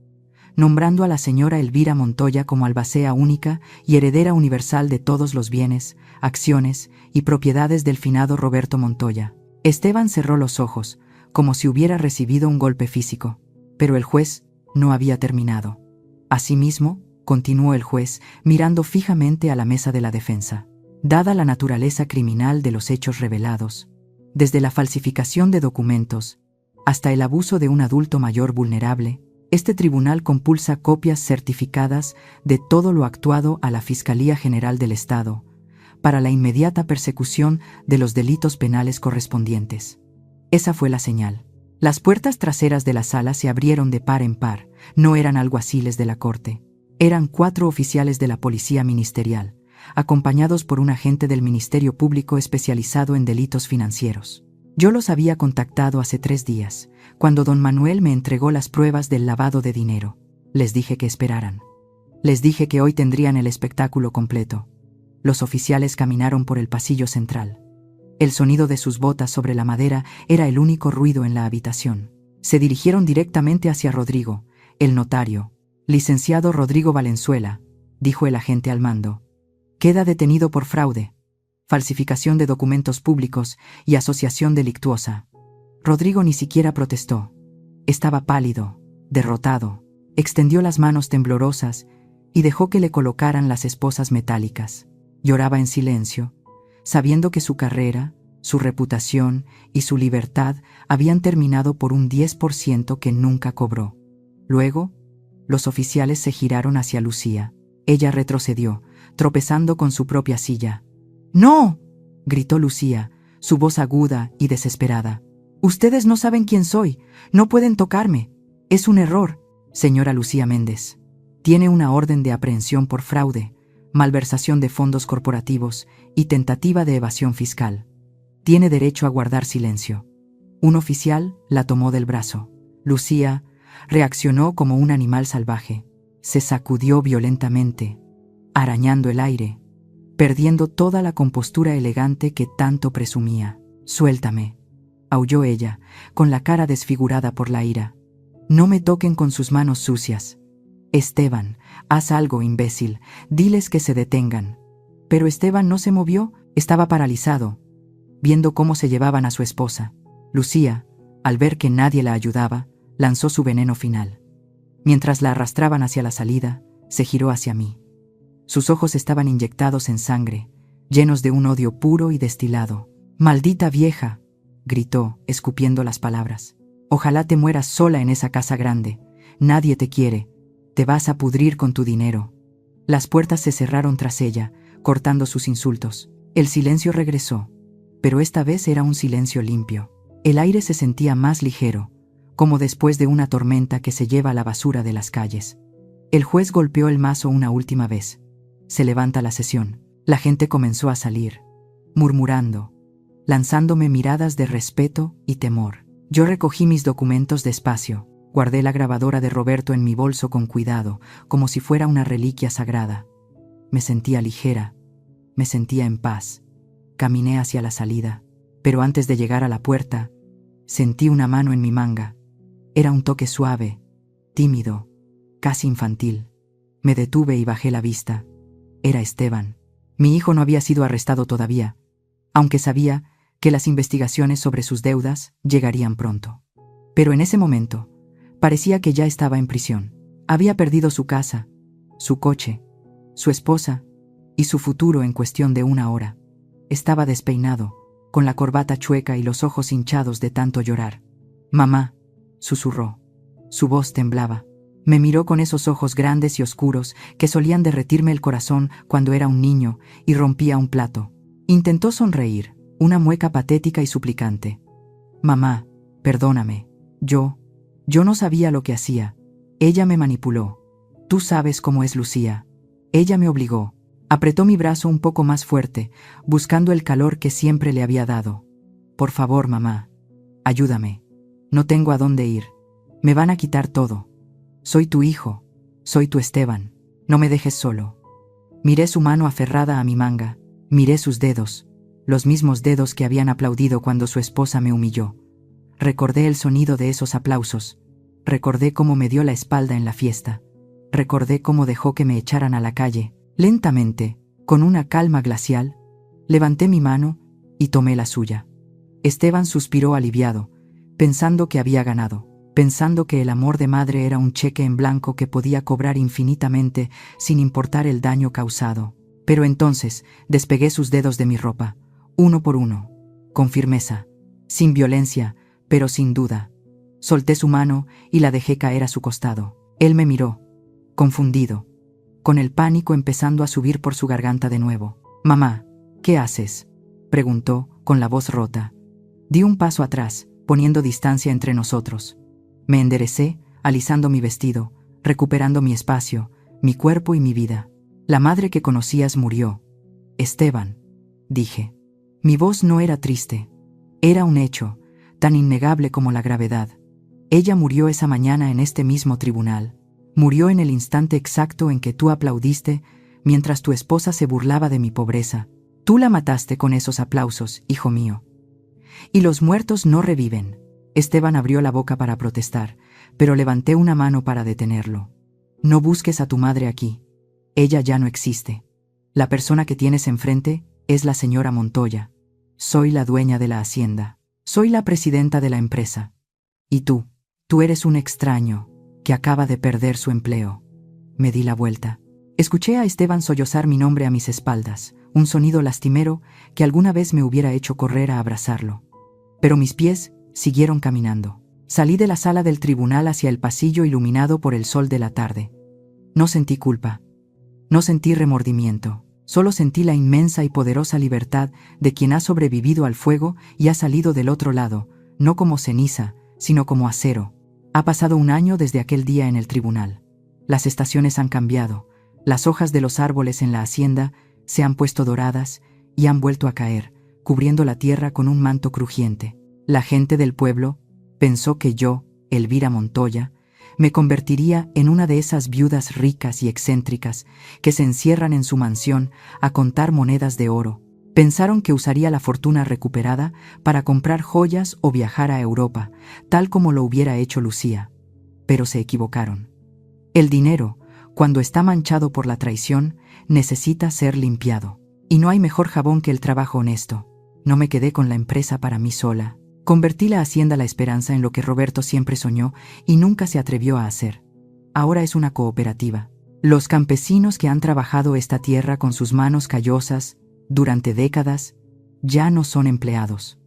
nombrando a la señora Elvira Montoya como albacea única y heredera universal de todos los bienes, acciones y propiedades del finado Roberto Montoya. Esteban cerró los ojos, como si hubiera recibido un golpe físico, pero el juez no había terminado. Asimismo, continuó el juez, mirando fijamente a la mesa de la defensa. Dada la naturaleza criminal de los hechos revelados, desde la falsificación de documentos hasta el abuso de un adulto mayor vulnerable, este tribunal compulsa copias certificadas de todo lo actuado a la Fiscalía General del Estado, para la inmediata persecución de los delitos penales correspondientes. Esa fue la señal. Las puertas traseras de la sala se abrieron de par en par. No eran alguaciles de la corte. Eran 4 oficiales de la policía ministerial, acompañados por un agente del Ministerio Público especializado en delitos financieros. Yo los había contactado hace 3 días, cuando don Manuel me entregó las pruebas del lavado de dinero. Les dije que esperaran. Les dije que hoy tendrían el espectáculo completo. Los oficiales caminaron por el pasillo central. El sonido de sus botas sobre la madera era el único ruido en la habitación. Se dirigieron directamente hacia Rodrigo, el notario. Licenciado Rodrigo Valenzuela, dijo el agente al mando. Queda detenido por fraude, falsificación de documentos públicos y asociación delictuosa. Rodrigo ni siquiera protestó. Estaba pálido, derrotado. Extendió las manos temblorosas y dejó que le colocaran las esposas metálicas. Lloraba en silencio, sabiendo que su carrera, su reputación y su libertad habían terminado por un 10% que nunca cobró. Luego, los oficiales se giraron hacia Lucía. Ella retrocedió, tropezando con su propia silla. ¡No!, gritó Lucía, su voz aguda y desesperada. «Ustedes no saben quién soy. No pueden tocarme. Es un error, señora Lucía Méndez. Tiene una orden de aprehensión por fraude, malversación de fondos corporativos y tentativa de evasión fiscal. Tiene derecho a guardar silencio». Un oficial la tomó del brazo. Lucía reaccionó como un animal salvaje. Se sacudió violentamente, arañando el aire. perdiendo toda la compostura elegante que tanto presumía. «Suéltame», aulló ella, con la cara desfigurada por la ira. «No me toquen con sus manos sucias. Esteban, haz algo, imbécil, diles que se detengan». Pero Esteban no se movió, estaba paralizado, viendo cómo se llevaban a su esposa. Lucía, al ver que nadie la ayudaba, lanzó su veneno final. Mientras la arrastraban hacia la salida, se giró hacia mí. Sus ojos estaban inyectados en sangre, llenos de un odio puro y destilado. «Maldita vieja», gritó, escupiendo las palabras. «Ojalá te mueras sola en esa casa grande. Nadie te quiere. Te vas a pudrir con tu dinero». Las puertas se cerraron tras ella, cortando sus insultos. El silencio regresó, pero esta vez era un silencio limpio. El aire se sentía más ligero, como después de una tormenta que se lleva la basura de las calles. El juez golpeó el mazo una última vez. Se levanta la sesión. La gente comenzó a salir, murmurando, lanzándome miradas de respeto y temor. Yo recogí mis documentos despacio, guardé la grabadora de Roberto en mi bolso con cuidado, como si fuera una reliquia sagrada. Me sentía ligera, me sentía en paz. Caminé hacia la salida, pero antes de llegar a la puerta, sentí una mano en mi manga. Era un toque suave, tímido, casi infantil. Me detuve y bajé la vista. Era Esteban. Mi hijo no había sido arrestado todavía, aunque sabía que las investigaciones sobre sus deudas llegarían pronto. Pero en ese momento, parecía que ya estaba en prisión. Había perdido su casa, su coche, su esposa y su futuro en cuestión de una hora. Estaba despeinado, con la corbata chueca y los ojos hinchados de tanto llorar. «Mamá», susurró. Su voz temblaba. Me miró con esos ojos grandes y oscuros que solían derretirme el corazón cuando era un niño y rompía un plato. Intentó sonreír, una mueca patética y suplicante. «Mamá, perdóname. Yo no sabía lo que hacía. Ella me manipuló. Tú sabes cómo es Lucía. Ella me obligó». Apretó mi brazo un poco más fuerte, buscando el calor que siempre le había dado. «Por favor, mamá, ayúdame. No tengo a dónde ir. Me van a quitar todo. Soy tu hijo, soy tu Esteban. No me dejes solo». Miré su mano aferrada a mi manga, miré sus dedos, los mismos dedos que habían aplaudido cuando su esposa me humilló. Recordé el sonido de esos aplausos, recordé cómo me dio la espalda en la fiesta, recordé cómo dejó que me echaran a la calle. Lentamente, con una calma glacial, levanté mi mano y tomé la suya. Esteban suspiró aliviado, pensando que había ganado, pensando que el amor de madre era un cheque en blanco que podía cobrar infinitamente sin importar el daño causado. Pero entonces despegué sus dedos de mi ropa, uno por uno, con firmeza, sin violencia, pero sin duda. Solté su mano y la dejé caer a su costado. Él me miró, confundido, con el pánico empezando a subir por su garganta de nuevo. «Mamá, ¿qué haces?», preguntó, con la voz rota. Di un paso atrás, poniendo distancia entre nosotros. Me enderecé, alisando mi vestido, recuperando mi espacio, mi cuerpo y mi vida. «La madre que conocías murió. Esteban», dije. Mi voz no era triste. Era un hecho, tan innegable como la gravedad. Ella murió esa mañana en este mismo tribunal. Murió en el instante exacto en que tú aplaudiste mientras tu esposa se burlaba de mi pobreza. Tú la mataste con esos aplausos, hijo mío. Y los muertos no reviven». Esteban abrió la boca para protestar, pero levanté una mano para detenerlo. «No busques a tu madre aquí. Ella ya no existe. La persona que tienes enfrente es la señora Montoya. Soy la dueña de la hacienda. Soy la presidenta de la empresa. Y tú eres un extraño que acaba de perder su empleo». Me di la vuelta. Escuché a Esteban sollozar mi nombre a mis espaldas, un sonido lastimero que alguna vez me hubiera hecho correr a abrazarlo. Pero mis pies siguieron caminando. Salí de la sala del tribunal hacia el pasillo iluminado por el sol de la tarde. No sentí culpa. No sentí remordimiento. Solo sentí la inmensa y poderosa libertad de quien ha sobrevivido al fuego y ha salido del otro lado, no como ceniza, sino como acero. Ha pasado un año desde aquel día en el tribunal. Las estaciones han cambiado, las hojas de los árboles en la hacienda se han puesto doradas y han vuelto a caer, cubriendo la tierra con un manto crujiente. La gente del pueblo pensó que yo, Elvira Montoya, Me convertiría en una de esas viudas ricas y excéntricas que se encierran en su mansión a contar monedas de oro. Pensaron que usaría la fortuna recuperada para comprar joyas o viajar a Europa, tal como lo hubiera hecho Lucía. Pero se equivocaron. El dinero, cuando está manchado por la traición, necesita ser limpiado. Y no hay mejor jabón que el trabajo honesto. No me quedé con la empresa para mí sola. Convertí la Hacienda La Esperanza en lo que Roberto siempre soñó y nunca se atrevió a hacer. Ahora es una cooperativa. Los campesinos que han trabajado esta tierra con sus manos callosas durante décadas ya no son empleados.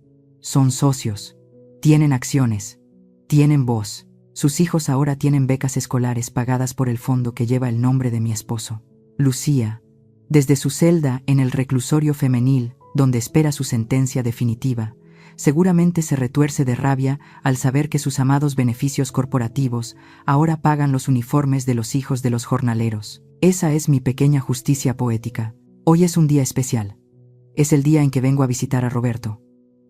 Son socios. Tienen acciones. Tienen voz. Sus hijos ahora tienen becas escolares pagadas por el fondo que lleva el nombre de mi esposo. Lucía, desde su celda en el reclusorio femenil, donde espera su sentencia definitiva, seguramente se retuerce de rabia al saber que sus amados beneficios corporativos ahora pagan los uniformes de los hijos de los jornaleros. Esa es mi pequeña justicia poética. Hoy es un día especial. Es el día en que vengo a visitar a Roberto.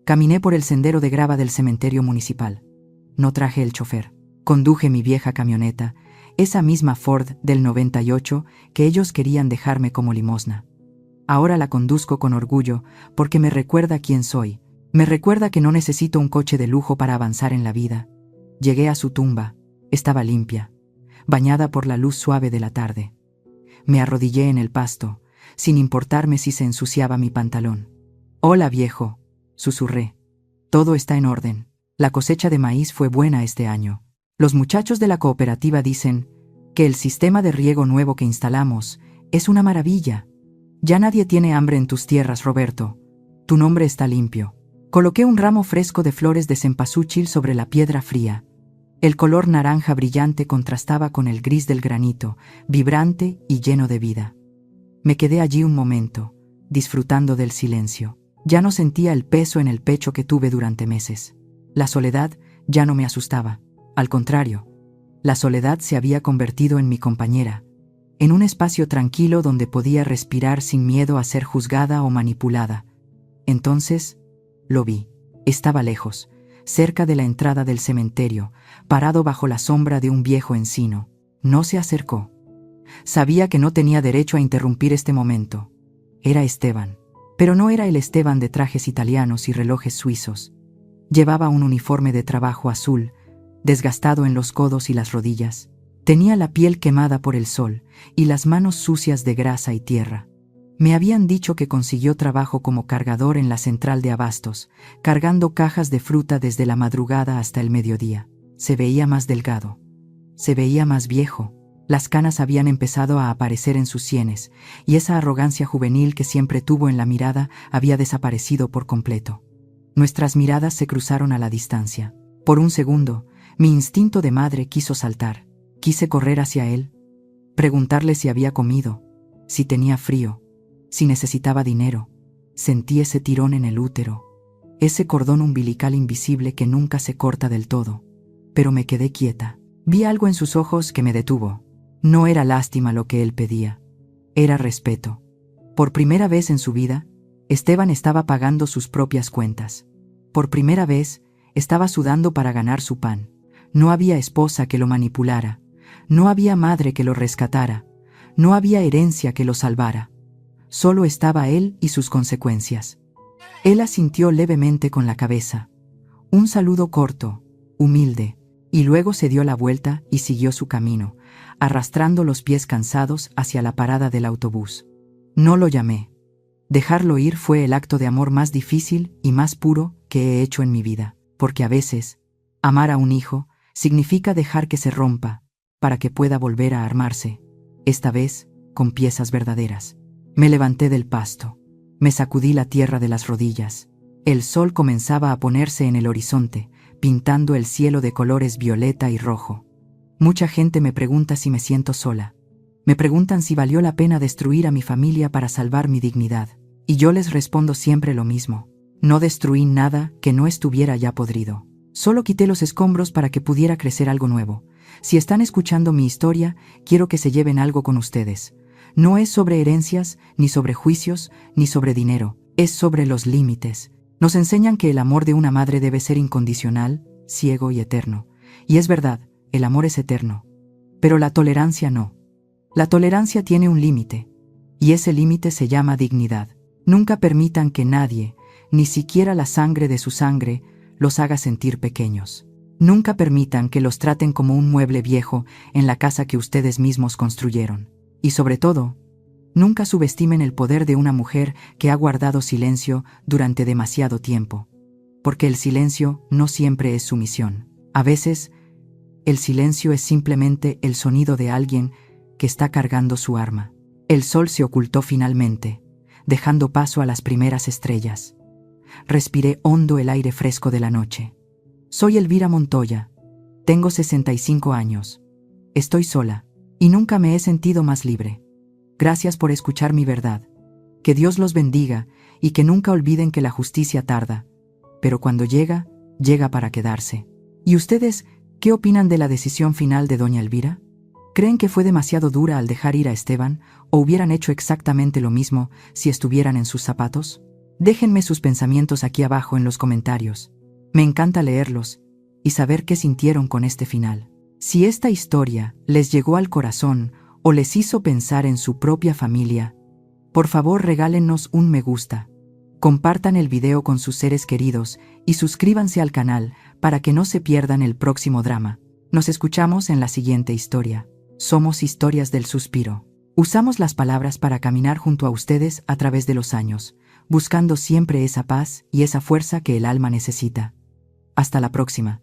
Caminé por el sendero de grava del cementerio municipal. No traje el chofer. Conduje mi vieja camioneta, esa misma Ford del 98 que ellos querían dejarme como limosna. Ahora la conduzco con orgullo porque me recuerda quién soy. Me recuerda que no necesito un coche de lujo para avanzar en la vida. Llegué a su tumba. Estaba limpia, bañada por la luz suave de la tarde. Me arrodillé en el pasto, sin importarme si se ensuciaba mi pantalón. «Hola, viejo», susurré. «Todo está en orden. La cosecha de maíz fue buena este año. Los muchachos de la cooperativa dicen que el sistema de riego nuevo que instalamos es una maravilla. Ya nadie tiene hambre en tus tierras, Roberto. Tu nombre está limpio». Coloqué un ramo fresco de flores de cempasúchil sobre la piedra fría. El color naranja brillante contrastaba con el gris del granito, vibrante y lleno de vida. Me quedé allí un momento, disfrutando del silencio. Ya no sentía el peso en el pecho que tuve durante meses. La soledad ya no me asustaba. Al contrario, la soledad se había convertido en mi compañera, en un espacio tranquilo donde podía respirar sin miedo a ser juzgada o manipulada. Entonces, lo vi. Estaba lejos, cerca de la entrada del cementerio, parado bajo la sombra de un viejo encino. No se acercó. Sabía que no tenía derecho a interrumpir este momento. Era Esteban. Pero no era el Esteban de trajes italianos y relojes suizos. Llevaba un uniforme de trabajo azul, desgastado en los codos y las rodillas. Tenía la piel quemada por el sol y las manos sucias de grasa y tierra. Me habían dicho que consiguió trabajo como cargador en la central de abastos, cargando cajas de fruta desde la madrugada hasta el mediodía. Se veía más delgado. Se veía más viejo. Las canas habían empezado a aparecer en sus sienes, y esa arrogancia juvenil que siempre tuvo en la mirada había desaparecido por completo. Nuestras miradas se cruzaron a la distancia. Por un segundo, mi instinto de madre quiso saltar. Quise correr hacia él, preguntarle si había comido, si tenía frío, si necesitaba dinero. Sentí ese tirón en el útero, ese cordón umbilical invisible que nunca se corta del todo. Pero me quedé quieta. Vi algo en sus ojos que me detuvo. No era lástima lo que él pedía, era respeto. Por primera vez en su vida, Esteban estaba pagando sus propias cuentas. Por primera vez, estaba sudando para ganar su pan. No había esposa que lo manipulara, no había madre que lo rescatara, no había herencia que lo salvara. Solo estaba él y sus consecuencias. Él asintió levemente con la cabeza. Un saludo corto, humilde, y luego se dio la vuelta y siguió su camino, arrastrando los pies cansados hacia la parada del autobús. No lo llamé. Dejarlo ir fue el acto de amor más difícil y más puro que he hecho en mi vida, porque a veces, amar a un hijo significa dejar que se rompa, para que pueda volver a armarse, esta vez con piezas verdaderas. Me levanté del pasto, me sacudí la tierra de las rodillas. El sol comenzaba a ponerse en el horizonte, pintando el cielo de colores violeta y rojo. Mucha gente me pregunta si me siento sola. Me preguntan si valió la pena destruir a mi familia para salvar mi dignidad. Y yo les respondo siempre lo mismo. No destruí nada que no estuviera ya podrido. Solo quité los escombros para que pudiera crecer algo nuevo. Si están escuchando mi historia, quiero que se lleven algo con ustedes. No es sobre herencias, ni sobre juicios, ni sobre dinero. Es sobre los límites. Nos enseñan que el amor de una madre debe ser incondicional, ciego y eterno. Y es verdad, el amor es eterno. Pero la tolerancia no. La tolerancia tiene un límite, y ese límite se llama dignidad. Nunca permitan que nadie, ni siquiera la sangre de su sangre, los haga sentir pequeños. Nunca permitan que los traten como un mueble viejo en la casa que ustedes mismos construyeron. Y sobre todo, nunca subestimen el poder de una mujer que ha guardado silencio durante demasiado tiempo. Porque el silencio no siempre es sumisión. A veces, el silencio es simplemente el sonido de alguien que está cargando su arma. El sol se ocultó finalmente, dejando paso a las primeras estrellas. Respiré hondo el aire fresco de la noche. Soy Elvira Montoya. Tengo 65 años. Estoy sola, y nunca me he sentido más libre. Gracias por escuchar mi verdad. Que Dios los bendiga, y que nunca olviden que la justicia tarda, pero cuando llega, llega para quedarse. ¿Y ustedes qué opinan de la decisión final de doña Elvira? ¿Creen que fue demasiado dura al dejar ir a Esteban, o hubieran hecho exactamente lo mismo si estuvieran en sus zapatos? Déjenme sus pensamientos aquí abajo en los comentarios. Me encanta leerlos y saber qué sintieron con este final. Si esta historia les llegó al corazón o les hizo pensar en su propia familia, por favor regálennos un me gusta. Compartan el video con sus seres queridos y suscríbanse al canal para que no se pierdan el próximo drama. Nos escuchamos en la siguiente historia. Somos Historias del Suspiro. Usamos las palabras para caminar junto a ustedes a través de los años, buscando siempre esa paz y esa fuerza que el alma necesita. Hasta la próxima.